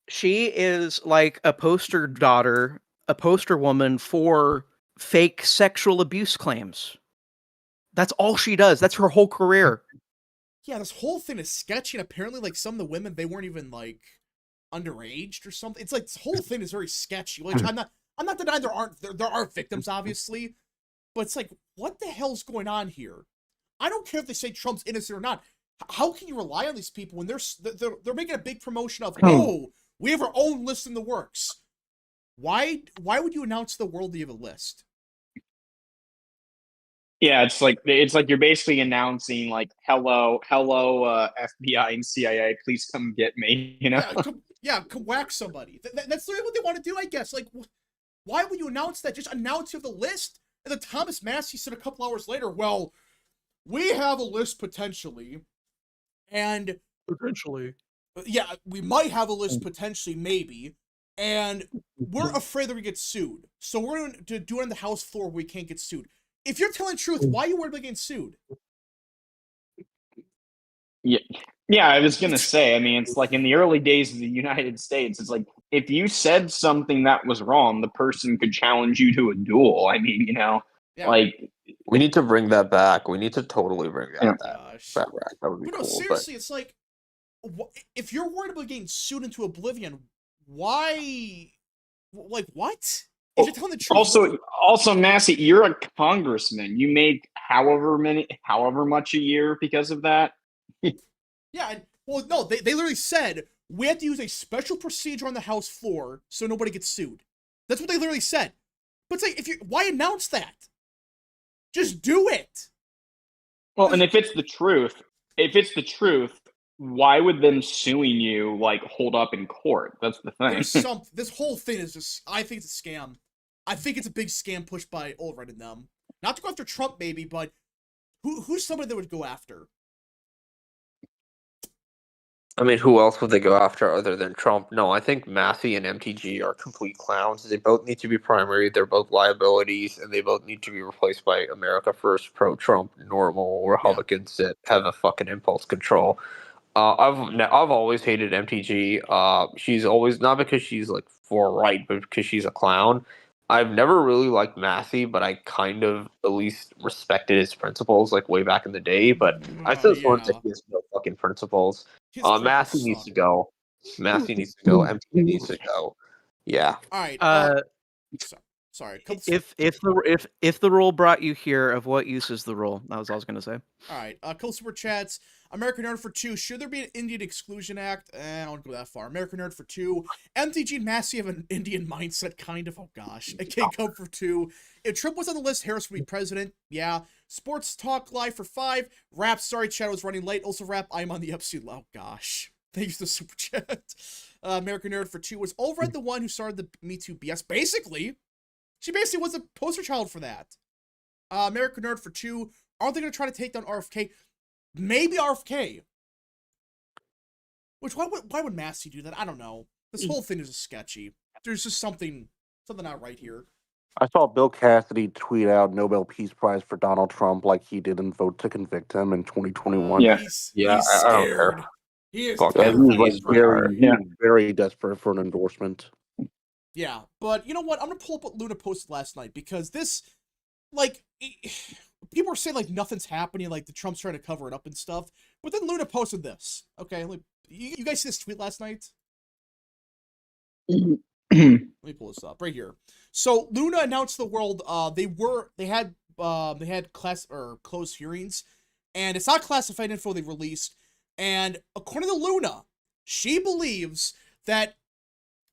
She is like a poster woman for fake sexual abuse claims. That's all she does. That's her whole career. Yeah, this whole thing is sketchy, and apparently, like some of the women, they weren't even like underaged or something. It's like this whole thing is very sketchy. Like I'm not denying there are victims, obviously, but it's like, what the hell's going on here? I don't care if they say Trump's innocent or not. How can you rely on these people when they're making a big promotion of, we have our own list in the works? Why would you announce to the world that you have a list? Yeah, it's like you're basically announcing like, hello, FBI and CIA, please come get me. You know? Come whack somebody. That's literally what they want to do, I guess. Like, why would you announce that? Just announce you have the list. And then Thomas Massey said a couple hours later, well, we have a list potentially, and yeah, we might have a list potentially, maybe, and we're afraid that we get sued, so we're going to do it on the House floor where we can't get sued. If you're telling the truth, why are you worried about getting sued? Yeah, I was gonna say, I mean, it's like in the early days of the United States, it's like if you said something that was wrong, the person could challenge you to a duel. I mean, like we need to bring that back. We need to totally bring that back. That would be cool. Seriously, it's like, if you're worried about getting sued into oblivion, why? Like, what? If you're telling the truth. Also, Massey, you're a congressman. You make however much a year because of that. Yeah, well, no, they literally said we have to use a special procedure on the House floor so nobody gets sued. That's what they literally said. But it's like, why announce that? Just do it. Well, and if it's the truth, why would them suing you like hold up in court? That's the thing. This whole thing is just, I think it's a scam. I think it's a big scam pushed by Allred and them. Not to go after Trump, maybe, but who's somebody that would go after? I mean, who else would they go after other than Trump? No, I think Massey and MTG are complete clowns. They both need to be primary. They're both liabilities, and they both need to be replaced by America First, pro-Trump, normal Republicans that have a fucking impulse control. I've always hated MTG. She's always, not because she's like for right, but because she's a clown. I've never really liked Massey, but I kind of at least respected his principles like way back in the day. But I still want to he has no fucking principles. Massey needs to go. Massey needs to go. MTG needs to go. Yeah. All right. Sorry. If the role brought you here, of what use is the role? That was all I was gonna say. All right. Couple super chats. American Nerd for 2, should there be an Indian Exclusion Act? I don't go that far. American Nerd for 2, MTG and Massey have an Indian mindset, kind of. Oh gosh. A King Cub for 2. If Trump was on the list, Harris would be president. Yeah. Sports Talk Live for 5. Rap, sorry, chat was running late. Also, Rap, I'm on the Epstein. Oh gosh. Thanks to the super chat. American Nerd for 2 was Overhead the one who started the Me Too BS. Basically, she basically was a poster child for that. American Nerd for 2. Aren't they going to try to take down RFK? Maybe RFK. Which, why would Massey do that? I don't know. This whole thing is just sketchy. There's just something not right here. I saw Bill Cassidy tweet out Nobel Peace Prize for Donald Trump like he didn't vote to convict him in 2021. He's I don't care. scared. He is Fuck Yeah, that. he was He's very desperate for an endorsement. Yeah, but you know what? I'm going to pull up what Luna posted last night because this, people are saying, nothing's happening, the Trump's trying to cover it up and stuff. But then Luna posted this. Okay, you guys see this tweet last night? Let me pull this up right here. So Luna announced to the world they had closed hearings, and it's not classified info they released. And according to Luna, she believes that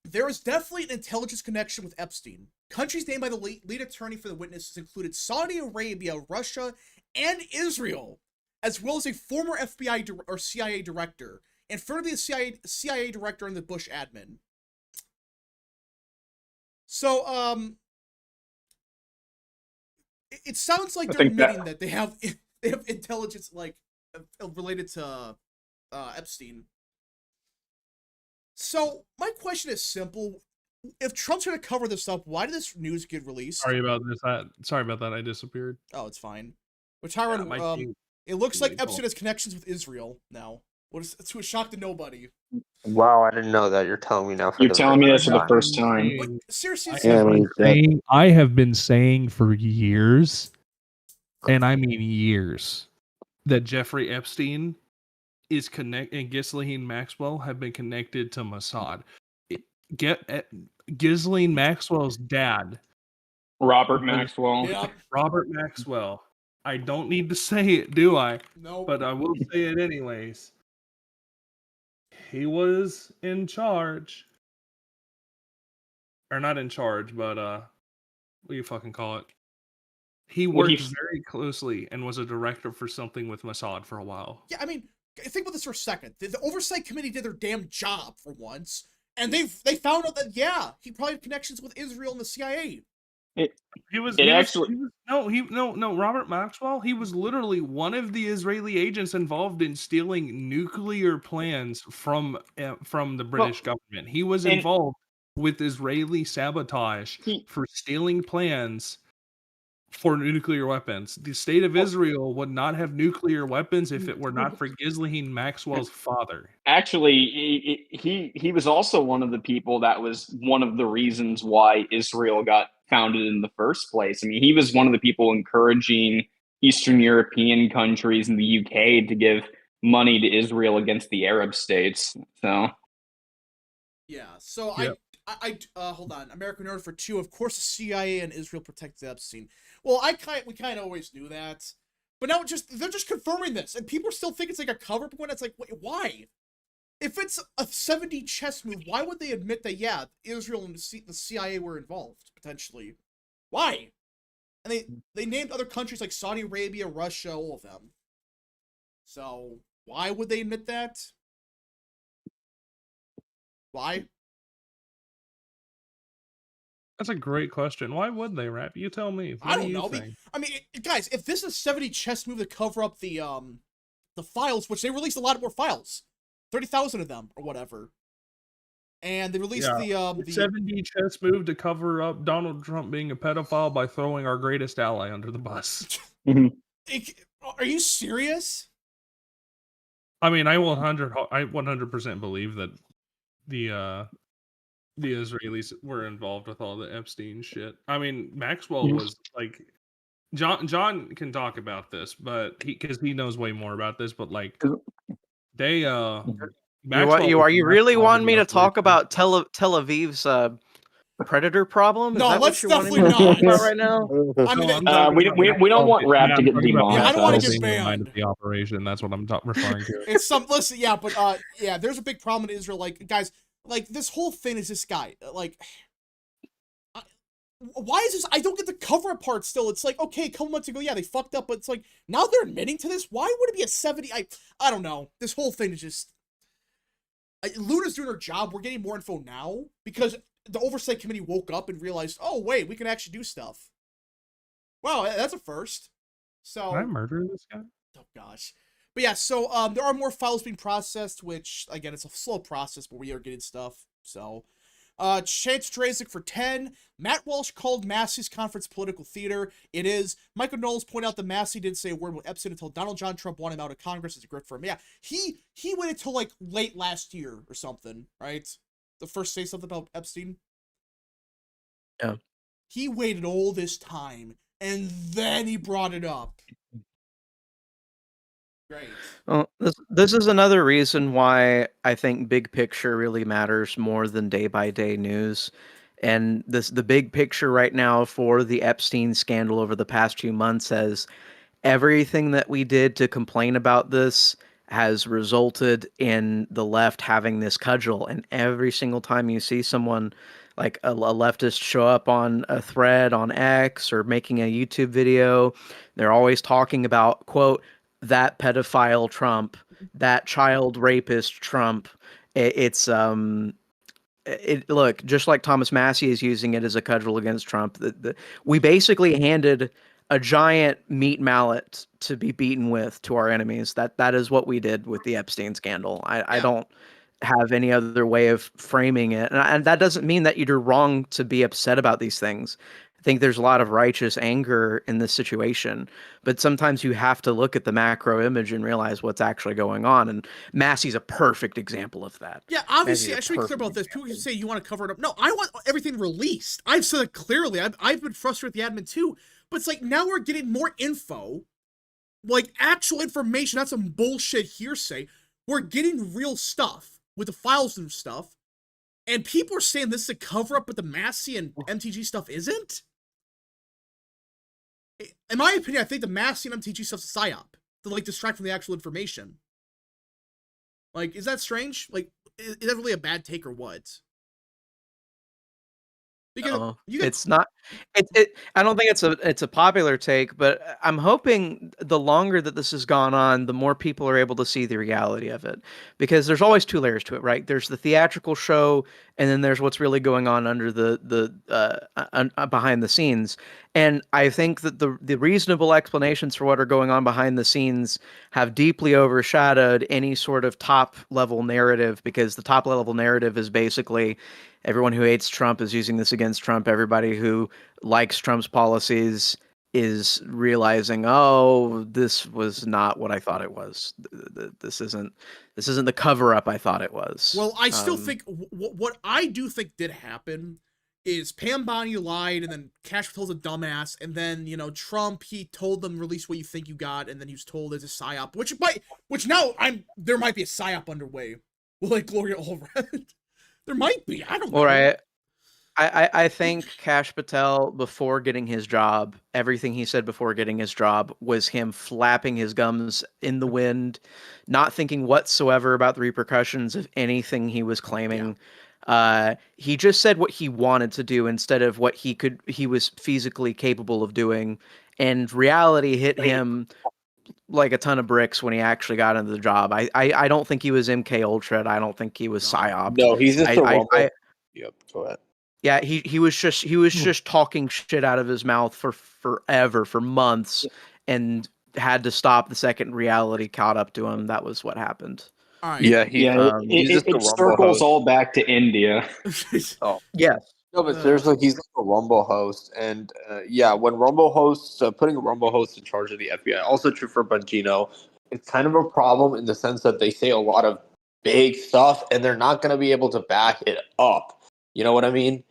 there is definitely an intelligence connection with Epstein. Countries named by the lead attorney for the witnesses included Saudi Arabia, Russia, and Israel, as well as a former FBI or CIA director, and further the CIA director in the Bush admin. So, it sounds like they're admitting that they have intelligence related to Epstein. So my question is simple: if Trump's going to cover this up, why did this news get released? Sorry about this. Sorry about that. I disappeared. Oh, it's fine. But Tyron, it looks like Epstein has connections with Israel now. To a shock to nobody. Wow, I didn't know that. You're telling me now. You're telling me this for the first time. But seriously, I have been saying for years, and I mean years, that Jeffrey Epstein is and Ghislaine Maxwell have been connected to Mossad. Ghislaine Maxwell's dad, Robert Maxwell. Yep. Robert Maxwell. I don't need to say it, do I? No. But I will say it anyways. He was in charge. Or not in charge, but what do you fucking call it? He worked very closely and was a director for something with Mossad for a while. Yeah, I mean, think about this for a second. The oversight committee did their damn job for once, and they found out that he probably had connections with Israel and the CIA. Robert Maxwell, he was literally one of the Israeli agents involved in stealing nuclear plans from the British government. He was involved with Israeli sabotage for stealing plans for nuclear weapons. The state of Israel would not have nuclear weapons if it were not for Ghislaine Maxwell's father. Actually, he was also one of the people that was one of the reasons why Israel got founded in the first place. I mean, he was one of the people encouraging Eastern European countries and the UK to give money to Israel against the Arab states. So, yeah. So yep. I hold on. American Nerd for 2. Of course, the CIA and Israel protected Epstein. Well, we kind of always knew that, but now they're just confirming this, and people still think it's like a cover up when it's like, wait, why? If it's a 7D chess move, why would they admit that Israel and the CIA were involved potentially? Why? And they named other countries like Saudi Arabia, Russia, all of them. So why would they admit that? Why? That's a great question. Why would they, Rap? You tell me. I don't know. I mean, guys, if this is a 7D chess move to cover up the files, which they released a lot more files, 30,000 of them or whatever, and they released the 7D chess move to cover up Donald Trump being a pedophile by throwing our greatest ally under the bus. Are you serious? I mean, I 100% believe that the Israelis were involved with all the Epstein shit. I mean, Maxwell was like, John can talk about this, but because he knows way more about this. But like, they are you really wanting me to talk about Tel Aviv's predator problem? Is No, that let's what you're wanting definitely to talk not. about right now? I mean, No, I'm talking about we don't want rap to get I'm talking about Yeah, I don't demonetized. wanna Paul get being the mind banned. of the operation. That's what I'm referring to. It's some listen, yeah, but yeah, there's a big problem in Israel. Like, guys, like this whole thing is this guy. Like, why is this? I don't get the cover up part still. It's like, okay, a couple months ago, yeah, they fucked up, but it's like now they're admitting to this. Why would it be a 70? I don't know. This whole thing is just. Luna's doing her job. We're getting more info now because the oversight committee woke up and realized, oh wait, we can actually do stuff. Wow, that's a first. So. Can I murder this guy? Oh gosh. But yeah, so there are more files being processed, which again it's a slow process, but we are getting stuff. So Chance Drazik for 10. Matt Walsh called Massey's conference political theater. It is. Michael Knowles pointed out that Massey didn't say a word about Epstein until Donald John Trump wanted him out of Congress as a grift for him. Yeah, he waited till like late last year or something, right? The first say something about Epstein. Yeah. He waited all this time and then he brought it up. Great. Well, this is another reason why I think big picture really matters more than day by day news. And the big picture right now for the Epstein scandal over the past few months has everything that we did to complain about this has resulted in the left having this cudgel. And every single time you see someone like a leftist show up on a thread on X or making a YouTube video, they're always talking about, quote, that pedophile Trump, that child rapist Trump. Look, just like Thomas Massey is using it as a cudgel against Trump, we basically handed a giant meat mallet to be beaten with to our enemies. That is what we did with the Epstein scandal. I don't have any other way of framing it. And that doesn't mean that you're wrong to be upset about these things. I think there's a lot of righteous anger in this situation, but sometimes you have to look at the macro image and realize what's actually going on. And Massey's a perfect example of that. Yeah, obviously, I should be clear about this. People can say you want to cover it up. No, I want everything released. I've said it clearly. I've been frustrated with the admin too, but it's like now we're getting more info, like actual information, not some bullshit hearsay. We're getting real stuff with the files and stuff, and people are saying this is a cover up, but the Massey and MTG stuff isn't. In my opinion, I think the Massey and MTG stuff's a psyop to like distract from the actual information. Like, is that strange? Like, is that really a bad take or what? Because it's not. I don't think it's a popular take, but I'm hoping the longer that this has gone on, the more people are able to see the reality of it. Because there's always two layers to it, right? There's the theatrical show, and then there's what's really going on under the behind the scenes. And I think that the reasonable explanations for what are going on behind the scenes have deeply overshadowed any sort of top level narrative, because the top level narrative is basically everyone who hates Trump is using this against Trump. Everybody who likes Trump's policies is realizing, oh, this was not what I thought it was. This isn't the cover up I thought it was. Well, I still think what I do think did happen is Pam Bondi lied, and then Cash Patel's a dumbass, and then Trump, he told them release what you think you got, and then he was told it's a psyop, which now there might be a psyop underway. Well, like Gloria Allred. There might be. I don't know. All right. I think Kash Patel, before getting his job, everything he said before getting his job was him flapping his gums in the wind, not thinking whatsoever about the repercussions of anything he was claiming. Yeah. He just said what he wanted to do instead of what he was feasibly capable of doing. And reality hit him like a ton of bricks when he actually got into the job. I don't think he was MK Ultra. I don't think he was psyop. No, he's just a rumble. Yep, go ahead. Yeah, he was just talking shit out of his mouth for forever, for months, and had to stop the second reality caught up to him. That was what happened. All right. Yeah, it circles all back to India. Oh yes. No, but seriously, he's like a Rumble host, and when Rumble hosts, putting a Rumble host in charge of the FBI, also true for Bongino, it's kind of a problem in the sense that they say a lot of big stuff, and they're not going to be able to back it up. You know what I mean?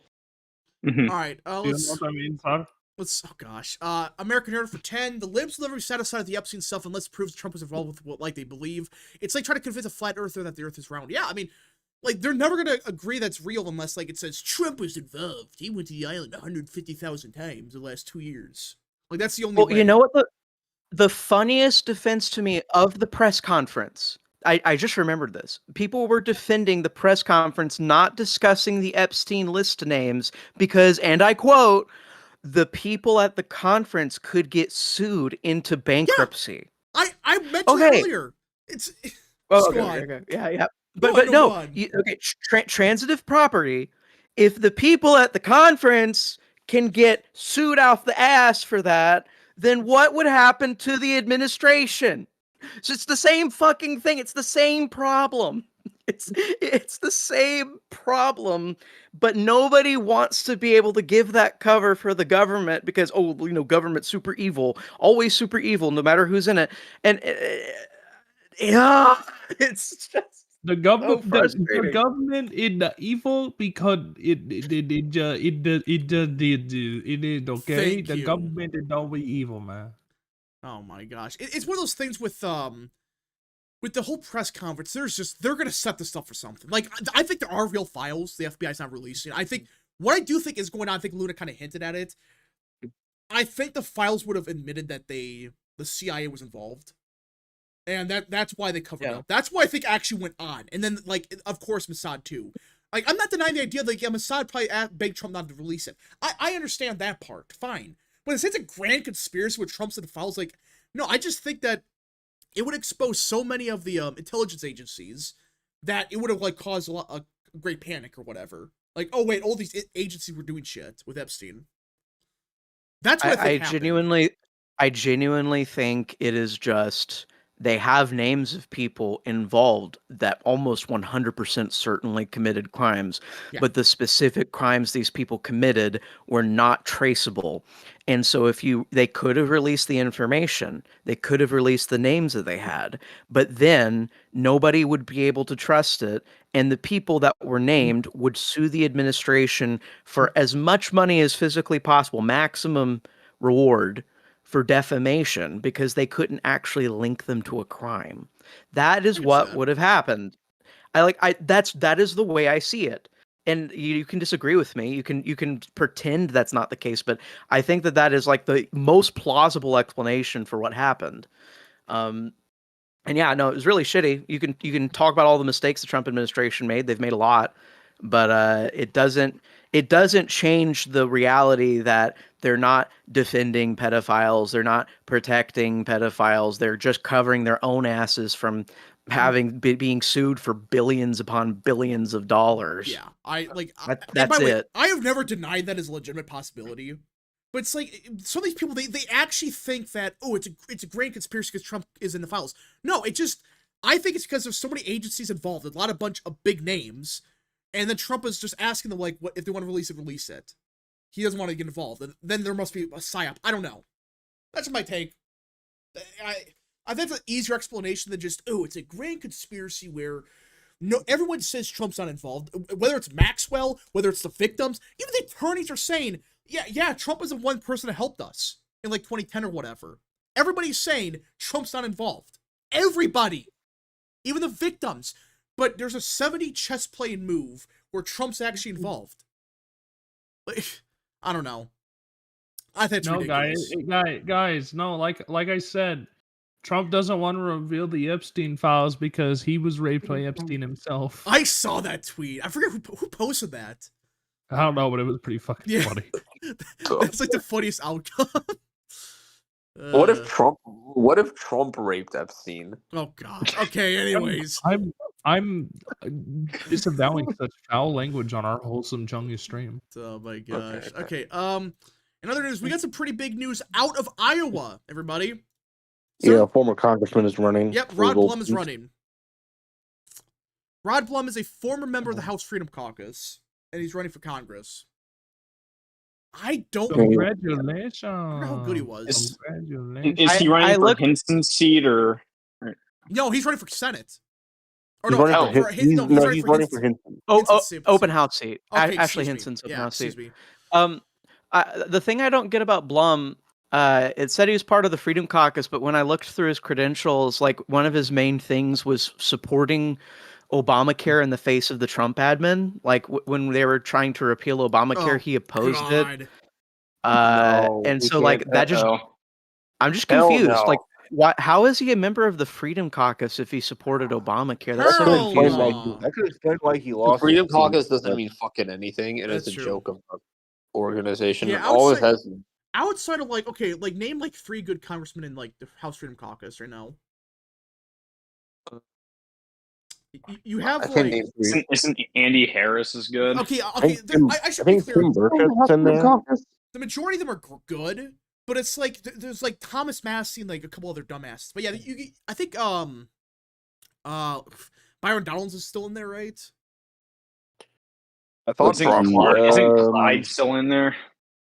Mm-hmm. All right, let's. Oh gosh, American Hero for 10. The libs will never be satisfied with the Epstein stuff unless it proves Trump was involved with what they believe. It's like trying to convince a flat earther that the Earth is round. Yeah, I mean, Like, they're never gonna agree that's real unless, like, it says Trump was involved. He went to the island 150,000 times in the last 2 years. Like, that's the only way. You know what the funniest defense to me of the press conference, I just remembered this. People were defending the press conference not discussing the Epstein list names because, and I quote, the people at the conference could get sued into bankruptcy. Yeah, I mentioned it earlier. It's okay. Yeah. But no, transitive property. If the people at the conference can get sued off the ass for that, then what would happen to the administration? So it's the same fucking thing. It's the same problem. It's the same problem, but nobody wants to be able to give that cover for the government because, government's super evil, always super evil, no matter who's in it. And it's just the government. The government is the evil because it is okay. The government is always evil, man. Oh my gosh, it's one of those things with the whole press conference. They're gonna set this up for something. Like, I think there are real files the FBI's not releasing. I think what I do think is going on. I think Luna kind of hinted at it. I think the files would have admitted that the CIA was involved. And that's why they covered up. That's why I think actually went on. And then, like, of course, Mossad too. Like, I'm not denying the idea that, Mossad probably begged Trump not to release it. I understand that part. Fine. But it's a grand conspiracy with Trump's and the files. Like, no, I just think that it would expose so many of the intelligence agencies that it would have, like, caused a great panic or whatever. Like, oh, wait, all these agencies were doing shit with Epstein. That's what I think happened. I genuinely think it is just... They have names of people involved that almost 100% certainly committed crimes, but the specific crimes these people committed were not traceable. And so they could have released the information, they could have released the names that they had, but then nobody would be able to trust it. And the people that were named would sue the administration for as much money as physically possible, maximum reward, for defamation, because they couldn't actually link them to a crime. That is what would have happened. That is the way I see it. And you can disagree with me. You can pretend that's not the case, but I think that is like the most plausible explanation for what happened. And yeah, no, it was really shitty. You can talk about all the mistakes the Trump administration made. They've made a lot, but it doesn't change the reality that they're not defending pedophiles. They're not protecting pedophiles. They're just covering their own asses from being sued for billions upon billions of dollars. Yeah, that's it. I have never denied that as a legitimate possibility, but it's like some of these people they actually think that it's a grand conspiracy because Trump is in the files. No, I think it's because there's so many agencies involved, a bunch of big names. And then Trump is just asking them, like, what if they want to release it. He doesn't want to get involved. And then there must be a psyop. I don't know. That's my take. I think it's an easier explanation than just, it's a grand conspiracy where everyone says Trump's not involved. Whether it's Maxwell, whether it's the victims, even the attorneys are saying, yeah, Trump isn't one person that helped us in, like, 2010 or whatever. Everybody's saying Trump's not involved. Everybody. Even the victims. But there's a 70 chess playing move where Trump's actually involved. Like, I don't know. I think it's ridiculous. Guys, no, like I said, Trump doesn't want to reveal the Epstein files because he was raped by Epstein himself. I saw that tweet. I forget who posted that. I don't know, but it was pretty fucking funny. That's like the funniest outcome. What if Trump raped Epstein? Oh God. Okay. Anyways, I'm disavowing such foul language on our wholesome Chungus stream. Oh my gosh. Okay. In other news, we got some pretty big news out of Iowa. Everybody. So, former congressman is running. Yep, Rod Blum is running. Rod Blum is a former member of the House Freedom Caucus, and he's running for Congress. I don't know. Congratulations. I don't know how good he was. Is he running for Hinson's seat or? No, he's running for Senate. He's running for Hinson. Open house seat. Okay, Ashley Hinson's open house seat. Excuse me. The thing I don't get about Blum, it said he was part of the Freedom Caucus, but when I looked through his credentials, like one of his main things was supporting Obamacare in the face of the Trump admin. Like when they were trying to repeal Obamacare, Oh, he opposed God. it. No, And we so like can't. that just, Uh-oh. I'm just Hell confused. no. Like, how is he a member of the Freedom Caucus if he supported Obamacare? That's so Hell confusing. no. That could explain why he The lost. Freedom his Caucus seat, doesn't but- mean fucking anything. It is That's a true. joke of an organization. Yeah, All it has. Outside of like, okay, like name like 3 good congressmen in like the House Freedom Caucus right now. You have I think like Isn't Andy Harris is good? okay. I I should be think clear. Tim Burchett's in there. The majority of them are good, but it's like there's like Thomas Massey and like a couple other dumbasses. But yeah, I think Byron Donalds is still in there, right? I thought Isn't Clyde still in there?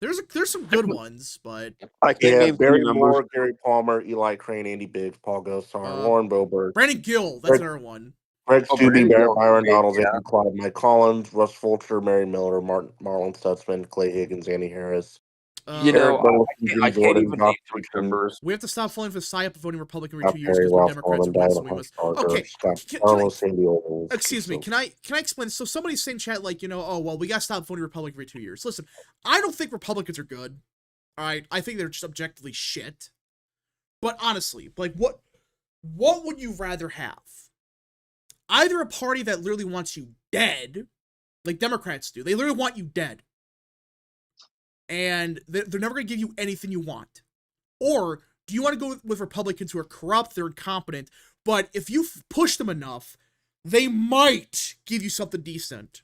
There's some good ones, but I can't name 3 Barry members. Moore, Gary Palmer, Eli Crane, Andy Biggs, Paul Gosar, Lauren Boebert, Brandon Gill, that's another one. Greg Stubbe, Brandon Gill, Byron yeah. Donalds, Andrew Clyde, Mike Collins, Russ Fulcher, Mary Miller, Marlon Stutzman, Clay Higgins, Andy Harris. You know, Eric Bowles, I Jim can't Jordan, even Josh name 3 Richardson, members. We have to stop falling for the psyop of voting Republican every Scott 2 years Perry, because we're Ross Democrats Norman, win, so Diana we must. Hunter, Okay, Scott can Carlos, Sandy Oldham. excuse me, can I explain? So somebody's saying chat like, oh well, we gotta stop voting Republican every 2 years. Listen, I don't think Republicans are good. All right, I think they're just objectively shit. But honestly, like what would you rather have? Either a party that literally wants you dead, like Democrats do. They literally want you dead. And they're never going to give you anything you want. Or do you want to go with Republicans who are corrupt, they're incompetent, but if you push them enough, they might give you something decent.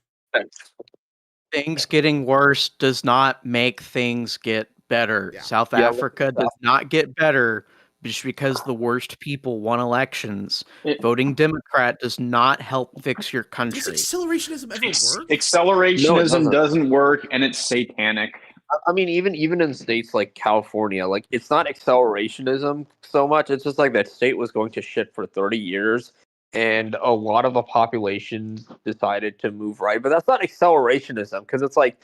Things getting worse does not make things get better. Yeah. South Africa does not get better just because the worst people won elections. Voting Democrat does not help fix your country. Does accelerationism ever work? Accelerationism doesn't work, and it's satanic. I mean, even in states like California, like it's not accelerationism so much. It's just like that state was going to shit for 30 years, and a lot of the population decided to move right. But that's not accelerationism because it's like,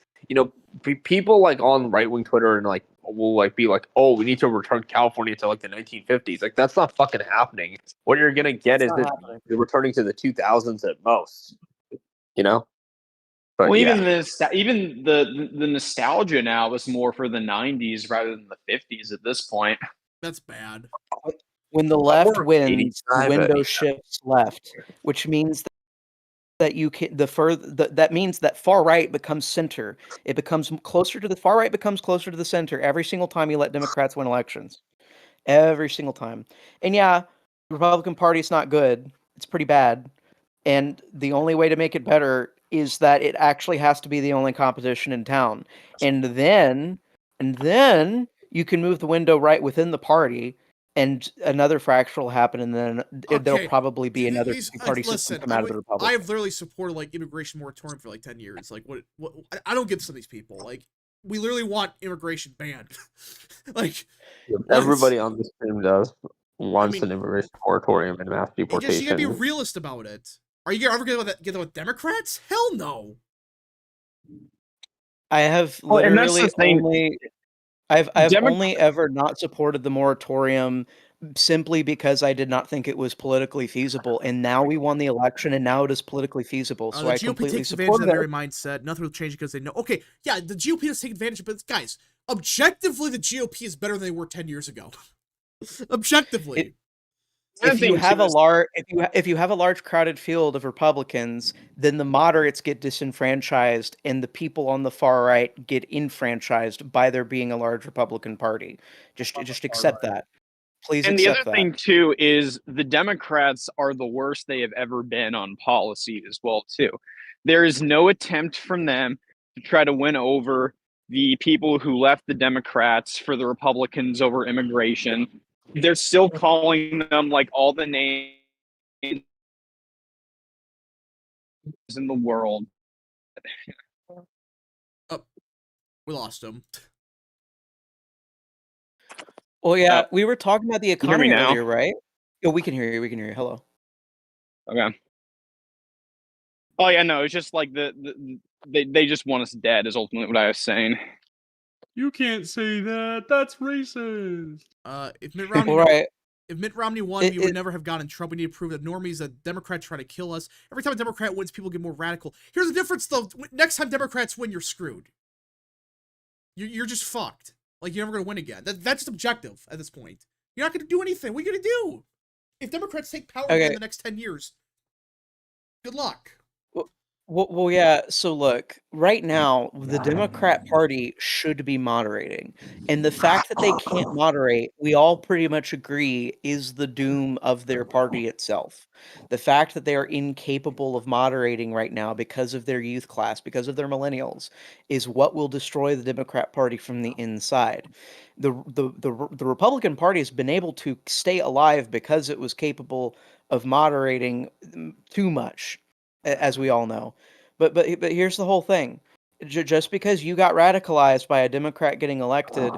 people like on right wing Twitter and like will like be like, oh, we need to return California to like the 1950s. Like that's not fucking happening. What you're gonna get is that you're returning to the 2000s at most. But Well, yeah. even the nostalgia now is more for the 90s rather than the 50s at this point. That's bad. When the left wins, the 85, window yeah. shifts left, which means that you can that means that far right becomes center. It becomes closer to the far right becomes closer to the center every single time you let Democrats win elections. Every single time. And yeah, the Republican Party is not good. It's pretty bad. And the only way to make it better is that it actually has to be the only competition in town. And then you can move the window right within the party, and another fracture will happen, and then there'll probably be another party system come out of the Republic. I've literally supported like immigration moratorium for like 10 years. Like what I don't get some of these people. Like we literally want immigration banned. Like everybody on this stream wants an immigration moratorium and mass deportation. You gotta be realist about it. Are you ever gonna get that with Democrats? Hell no. I have literally I've only ever not supported the moratorium simply because I did not think it was politically feasible, and now we won the election, and now it is politically feasible. So the I GOP completely takes advantage support of that it. very mindset. Nothing will change because they know. Okay, yeah, the GOP does take advantage, but guys, objectively, the GOP is better than they were 10 years ago. Objectively. If you have a large crowded field of Republicans, then the moderates get disenfranchised and the people on the far right get enfranchised by there being a large Republican Party. Just accept that. Please and the accept other that. thing too is the Democrats are the worst they have ever been on policy as well too. There is no attempt from them to try to win over the people who left the Democrats for the Republicans over immigration. They're still calling them like all the names in the world. Oh, we lost him. Well, yeah, we were talking about the economy now? earlier, right? Oh, we can hear you. We can hear you. Hello. Okay. Oh yeah, no, it's just like they just want us dead is ultimately what I was saying. You can't say that. That's racist. If Mitt Romney, All right. If Mitt Romney won, we would never have gotten Trump. We need to prove that normies, that Democrats try to kill us. Every time a Democrat wins, people get more radical. Here's the difference, though. Next time Democrats win, you're screwed. You're just fucked. Like, you're never going to win again. That's just objective at this point. You're not going to do anything. What are you going to do? If Democrats take power again in the next 10 years, good luck. Well, yeah. So look, right now, the Democrat Party should be moderating. And the fact that they can't moderate, we all pretty much agree, is the doom of their party itself. The fact that they are incapable of moderating right now because of their youth class, because of their millennials, is what will destroy the Democrat Party from the inside. The Republican Party has been able to stay alive because it was capable of moderating too much, as we all know. But here's the whole thing. Just because you got radicalized by a Democrat getting elected,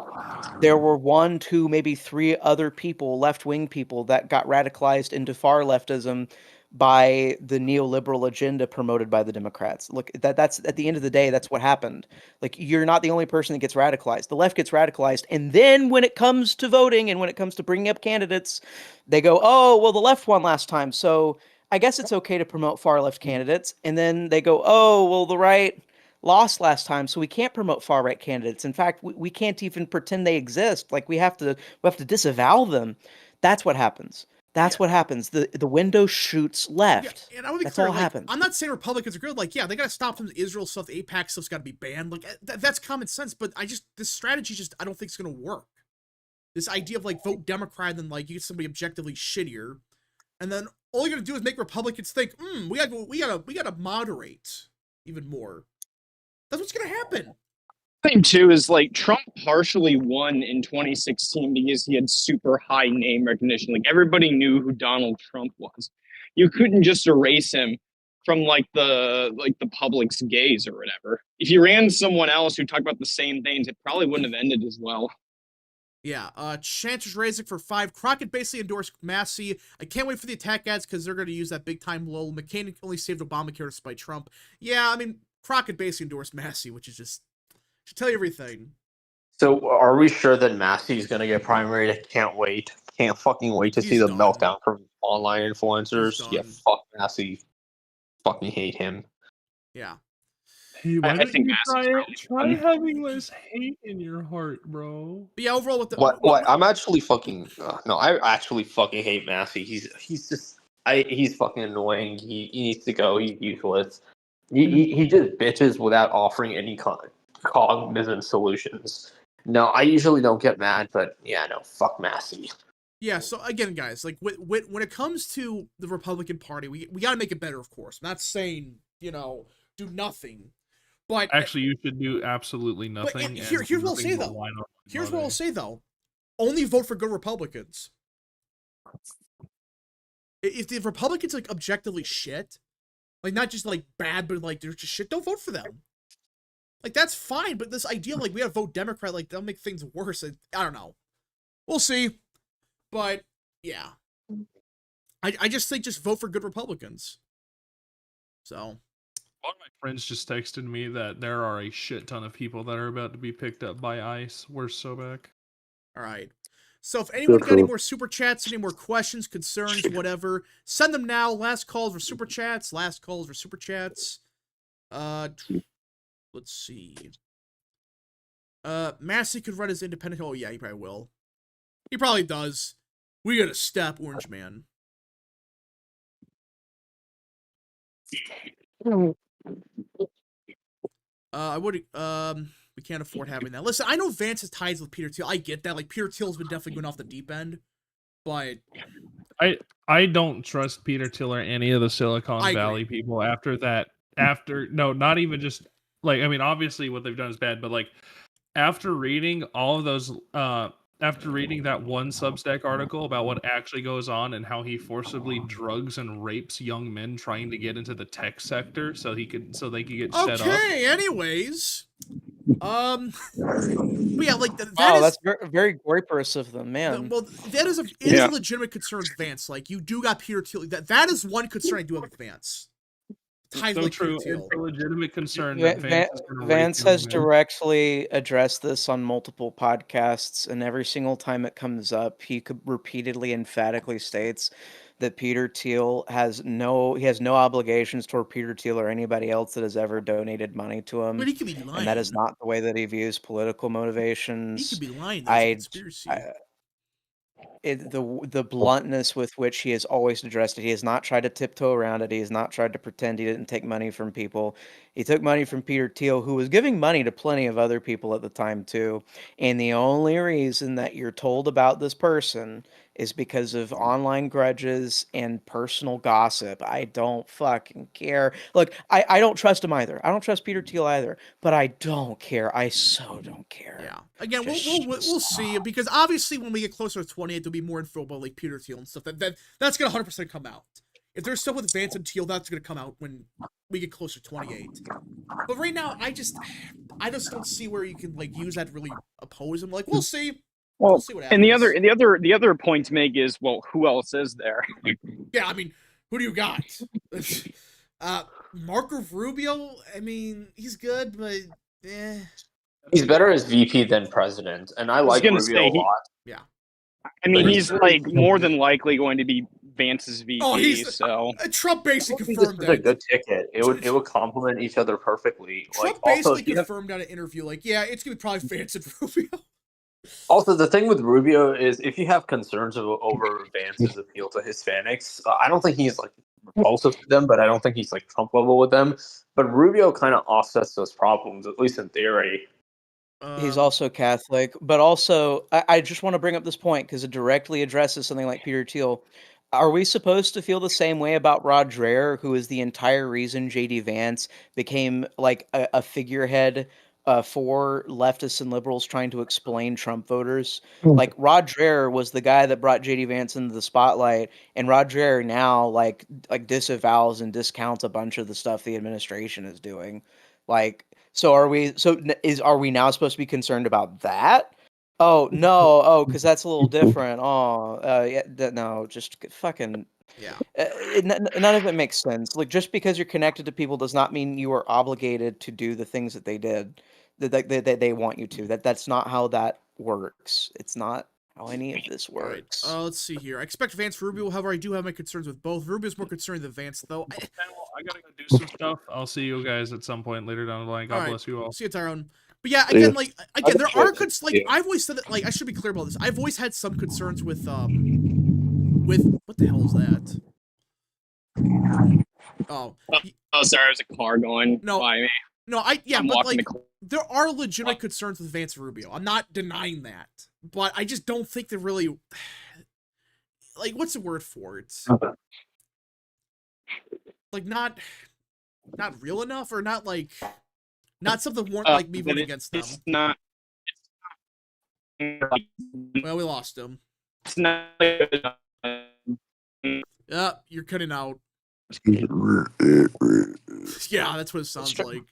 there were 1, 2, maybe 3 other people, left-wing people, that got radicalized into far leftism by the neoliberal agenda promoted by the Democrats. Look, that's at the end of the day, that's what happened. Like, you're not the only person that gets radicalized. The left gets radicalized, and then when it comes to voting and when it comes to bringing up candidates, they go, oh, well, the left won last time, so I guess it's okay to promote far left candidates. And then they go, oh, well, the right lost last time, so we can't promote far right candidates. In fact, we can't even pretend they exist. Like, we have to disavow them. That's what happens. That's what happens. The window shoots left. Yeah, and I would be That's clear, all like, happens. I'm not saying Republicans are good. Like, yeah, they got to stop some Israel stuff. The AIPAC stuff's got to be banned. Like, that's common sense. But this strategy I don't think it's going to work. This idea of, like, vote Democrat and then, like, you get somebody objectively shittier. And then all you're going to do is make Republicans think, we gotta moderate even more. That's what's going to happen. Thing too is, like, Trump partially won in 2016 because he had super high name recognition. Like, everybody knew who Donald Trump was. You couldn't just erase him from the public's gaze or whatever. If you ran someone else who talked about the same things, it probably wouldn't have ended as well. Yeah, Chances raising for 5. Crockett basically endorsed Massey. I can't wait for the attack ads because they're going to use that big time lull. McCain only saved Obamacare to spite Trump. Yeah, I mean, Crockett basically endorsed Massey, which is just should tell you everything. So are we sure that Massey's going to get primary? I can't wait. Can't fucking wait to see the meltdown from online influencers. Yeah, fuck Massey. Fucking hate him. Yeah. Hey, why don't you try having less hate in your heart, bro? But yeah, overall with the what I'm actually fucking no, I actually fucking hate Massey. He's fucking annoying. He needs to go. He's useless. He just bitches without offering any cognizant solutions. No, I usually don't get mad, but yeah, no, fuck Massey. Yeah, so again, guys, like when it comes to the Republican Party, we got to make it better, of course. I'm not saying, do nothing. But actually, you should do absolutely nothing. Here's what I'll say, though. Here's what I'll say, though. Only vote for good Republicans. If the Republicans, like, objectively shit, like, not just, like, bad, but, like, they're just shit, don't vote for them. Like, that's fine, but this idea, like, we gotta vote Democrat, like, that'll make things worse. I don't know. We'll see. But, yeah. I just think just vote for good Republicans. So... One of my friends just texted me that there are a shit ton of people that are about to be picked up by ICE. We're so back. All right. So if anyone got any more super chats, any more questions, concerns, whatever, send them now. Last calls for super chats. Last calls for super chats. Let's see. Massey could run as independent. Oh yeah, he probably will. He probably does. We got to step Orange Man. We can't afford having that. Listen, I know Vance has ties with Peter Thiel. I get that. Like, Peter Thiel's been definitely going off the deep end, but I don't trust Peter Thiel or any of the Silicon Valley people after that. Not even just like, I mean, obviously what they've done is bad, but like after reading all of those, after reading that one Substack article about what actually goes on and how he forcibly drugs and rapes young men trying to get into the tech sector so they could get set up. Okay, anyways. But yeah, like that's very graperous of them, man. That is a legitimate concern with Vance. Like, you do got Peter Thiel. That is one concern I do have with Vance. ties So like true. Peter It's Thiel. a legitimate concern that Vance is going to Vance has directly addressed this on multiple podcasts, and every single time it comes up, he repeatedly, emphatically states that Peter Thiel has no obligations toward Peter Thiel or anybody else that has ever donated money to him, But he could be lying. and that is not the way that he views political He motivations. could be lying. That's a conspiracy. The bluntness with which he has always addressed it. He has not tried to tiptoe around it. He has not tried to pretend he didn't take money from people. He took money from Peter Thiel, who was giving money to plenty of other people at the time too. And the only reason that you're told about this person is because of online grudges and personal gossip. I don't fucking care. Look, I don't trust him either. I don't trust Peter Thiel either. But I don't care. I so don't care. Yeah. Again, Just we'll see, because obviously when we get closer to 28, there'll be more info about like Peter Thiel and stuff. That's gonna 100% come out. If there's stuff with Vance and Thiel, that's gonna come out when we get closer to 28. But right now, I just don't see where you can like use that to really oppose him. Like, we'll see. Well, We'll see what happens. and the other point to make is, well, who else is there? Yeah, I mean, who do you got? Marco Rubio. I mean, he's good, but He's better as VP than president, and I like Rubio a lot. Yeah. I mean, he's like more than likely going to be Vance's VP. Oh, so Trump basically This confirmed is a good ticket. It would complement each other perfectly. Trump basically confirmed on an interview, like, yeah, it's gonna be probably Vance and Rubio. Also, the thing with Rubio is if you have concerns over Vance's appeal to Hispanics, I don't think he's like repulsive to them, but I don't think he's like Trump level with them. But Rubio kind of offsets those problems, at least in theory. He's also Catholic, but also I just want to bring up this point because it directly addresses something like Peter Thiel. Are we supposed to feel the same way about Rod Dreher, who is the entire reason JD Vance became like a figurehead for leftists and liberals trying to explain Trump voters? Like Rod Dreher was the guy that brought JD Vance into the spotlight, and Rod Dreher now like disavows and discounts a bunch of the stuff the administration is doing. Like, so are we now supposed to be concerned about that? Oh no! Oh, because that's a little different. Oh, yeah. No, just fucking. Yeah. None of it makes sense. Like, just because you're connected to people does not mean you are obligated to do the things that they did, that they want you to. That's not how that works. It's not how any of this works. All right. Let's see here. I expect Vance Rubio. However, I do have my concerns with both. Rubio's more concerned than Vance, though. I gotta go do some stuff. I'll see you guys at some point later down the line. God bless you all. See you, Tyrone. But yeah, again, there are I've always said that, like, I should be clear about this. I've always had some concerns with what the hell is that? Oh, sorry, there's a car going by me. No, but like, there are legitimate concerns with Vance Rubio. I'm not denying that, but I just don't think they're really, like, what's the word for it? Like, not real enough, or not like. Not something warrant like me voting against them. It's not. Well, we lost him. It's not. Yeah, you're cutting out. Yeah, that's what it sounds like.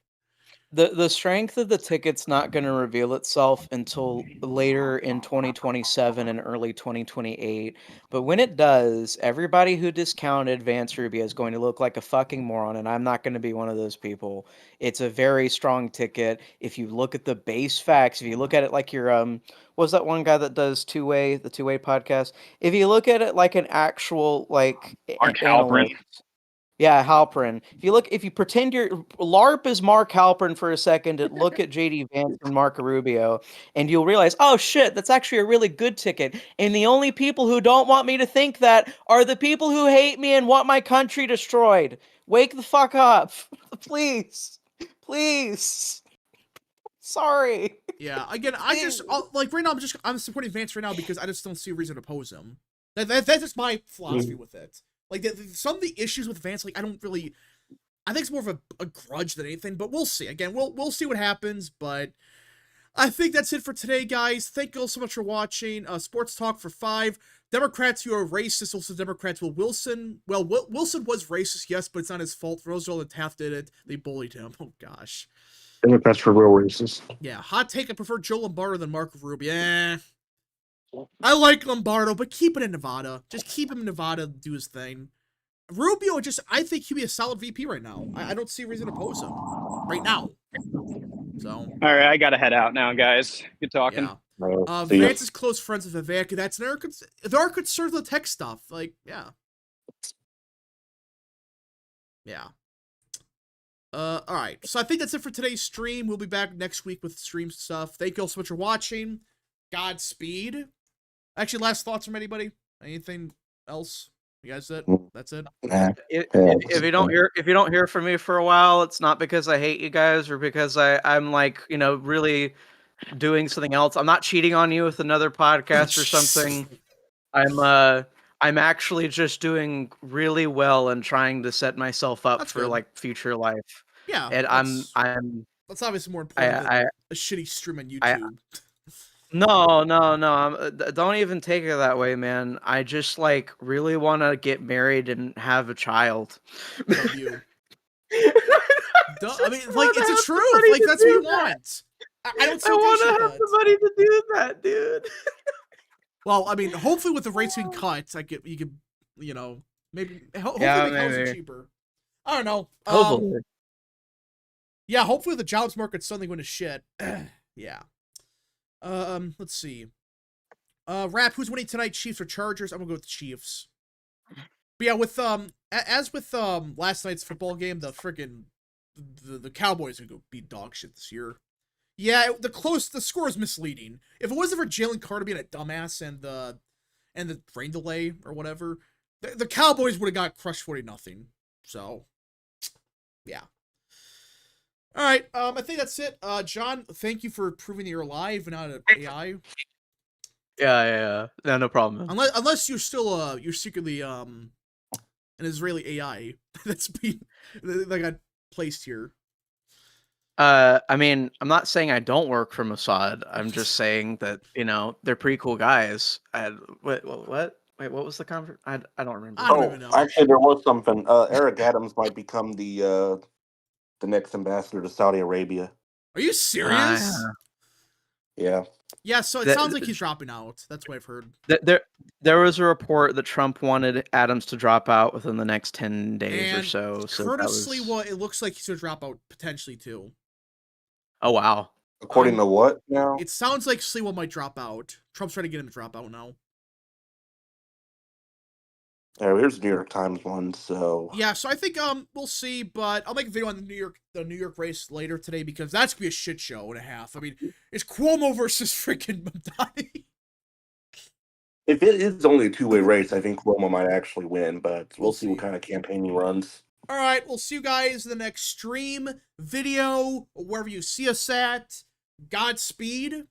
The strength of the ticket's not going to reveal itself until later in 2027 and early 2028. But when it does, everybody who discounted Vance Rubio is going to look like a fucking moron, and I'm not going to be one of those people. It's a very strong ticket. If you look at the base facts, if you look at it like your what was that one guy that does the two-way podcast? If you look at it like an actual like Halperin. Yeah, Halperin. If you pretend you're LARP is Mark Halperin for a second, and look at JD Vance and Marco Rubio, and you'll realize, oh shit, that's actually a really good ticket. And the only people who don't want me to think that are the people who hate me and want my country destroyed. Wake the fuck up, please, please. Sorry. Yeah. Again, right now I'm supporting Vance right now because I just don't see a reason to oppose him. That's just my philosophy with it. Like, some of the issues with Vance, like, I think it's more of a grudge than anything, but we'll see. Again, we'll see what happens, but I think that's it for today, guys. Thank you all so much for watching. Sports Talk for 5. Democrats who are racist, also Democrats. Wilson was racist, yes, but it's not his fault. Roosevelt and Taft did it. They bullied him. Oh, gosh. Democrats for real racist. Yeah, hot take, I prefer Joe Lombardo than Marco Rubio. I like Lombardo, but keep it in Nevada. Just keep him in Nevada, do his thing. Rubio I think he'd be a solid VP right now. I don't see a reason to oppose him right now. So. All right, I gotta head out now, guys. Good talking. Yeah. See ya. Vance is close friends with Vivek. That's there are concerns with tech stuff. Like, yeah. Yeah. All right. So I think that's it for today's stream. We'll be back next week with stream stuff. Thank you all so much for watching. Godspeed. Actually, last thoughts from anybody? Anything else? You guys that's it? If you don't hear from me for a while, it's not because I hate you guys or because I'm like, really doing something else. I'm not cheating on you with another podcast or something. I'm actually just doing really well and trying to set myself up That's for good. like future life. Yeah. And that's obviously more important than a shitty stream on YouTube. No. Don't even take it that way, man. I just like really want to get married and have a child. Love you. I mean, like, it's the truth. Like, that's what you want. I don't see. I want to have the money to do that, dude. Well, I mean, hopefully with the rates being cut, you could, maybe hopefully make housing cheaper. I don't know. Hopefully. Yeah, hopefully the jobs market's suddenly going to shit. Yeah. Let's see. Rap, who's winning tonight, Chiefs or Chargers? I'm gonna go with the Chiefs. But yeah, with as with last night's football game, the Cowboys are gonna beat dog shit this year. Yeah, the score is misleading. If it wasn't for Jalen Carter being a dumbass and the rain delay or whatever, the Cowboys would have got crushed 40-0. So, yeah. All right, I think that's it. John, thank you for proving that you're alive and not an AI. Yeah. No problem. Unless you're still you're secretly an Israeli AI that got placed here. I mean, I'm not saying I don't work for Mossad. I'm just saying that they're pretty cool guys. What? Wait, what was the conference? I don't remember. I don't even know. Actually, there was something. Eric Adams might become the next ambassador to Saudi Arabia. Are you serious? Yeah. Yeah, so it sounds like he's dropping out. That's what I've heard. There was a report that Trump wanted Adams to drop out within the next 10 days or so. So Curtis Sliwa, it looks like he's going to drop out potentially too. Oh, wow. According to what now? It sounds like Sliwa might drop out. Trump's trying to get him to drop out now. Here's the New York Times one, so... Yeah, so I think we'll see, but I'll make a video on the New York race later today because that's going to be a shit show and a half. I mean, it's Cuomo versus freaking Mamdani. If it is only a two-way race, I think Cuomo might actually win, but we'll see what kind of campaign he runs. All right, we'll see you guys in the next stream, video, wherever you see us at. Godspeed.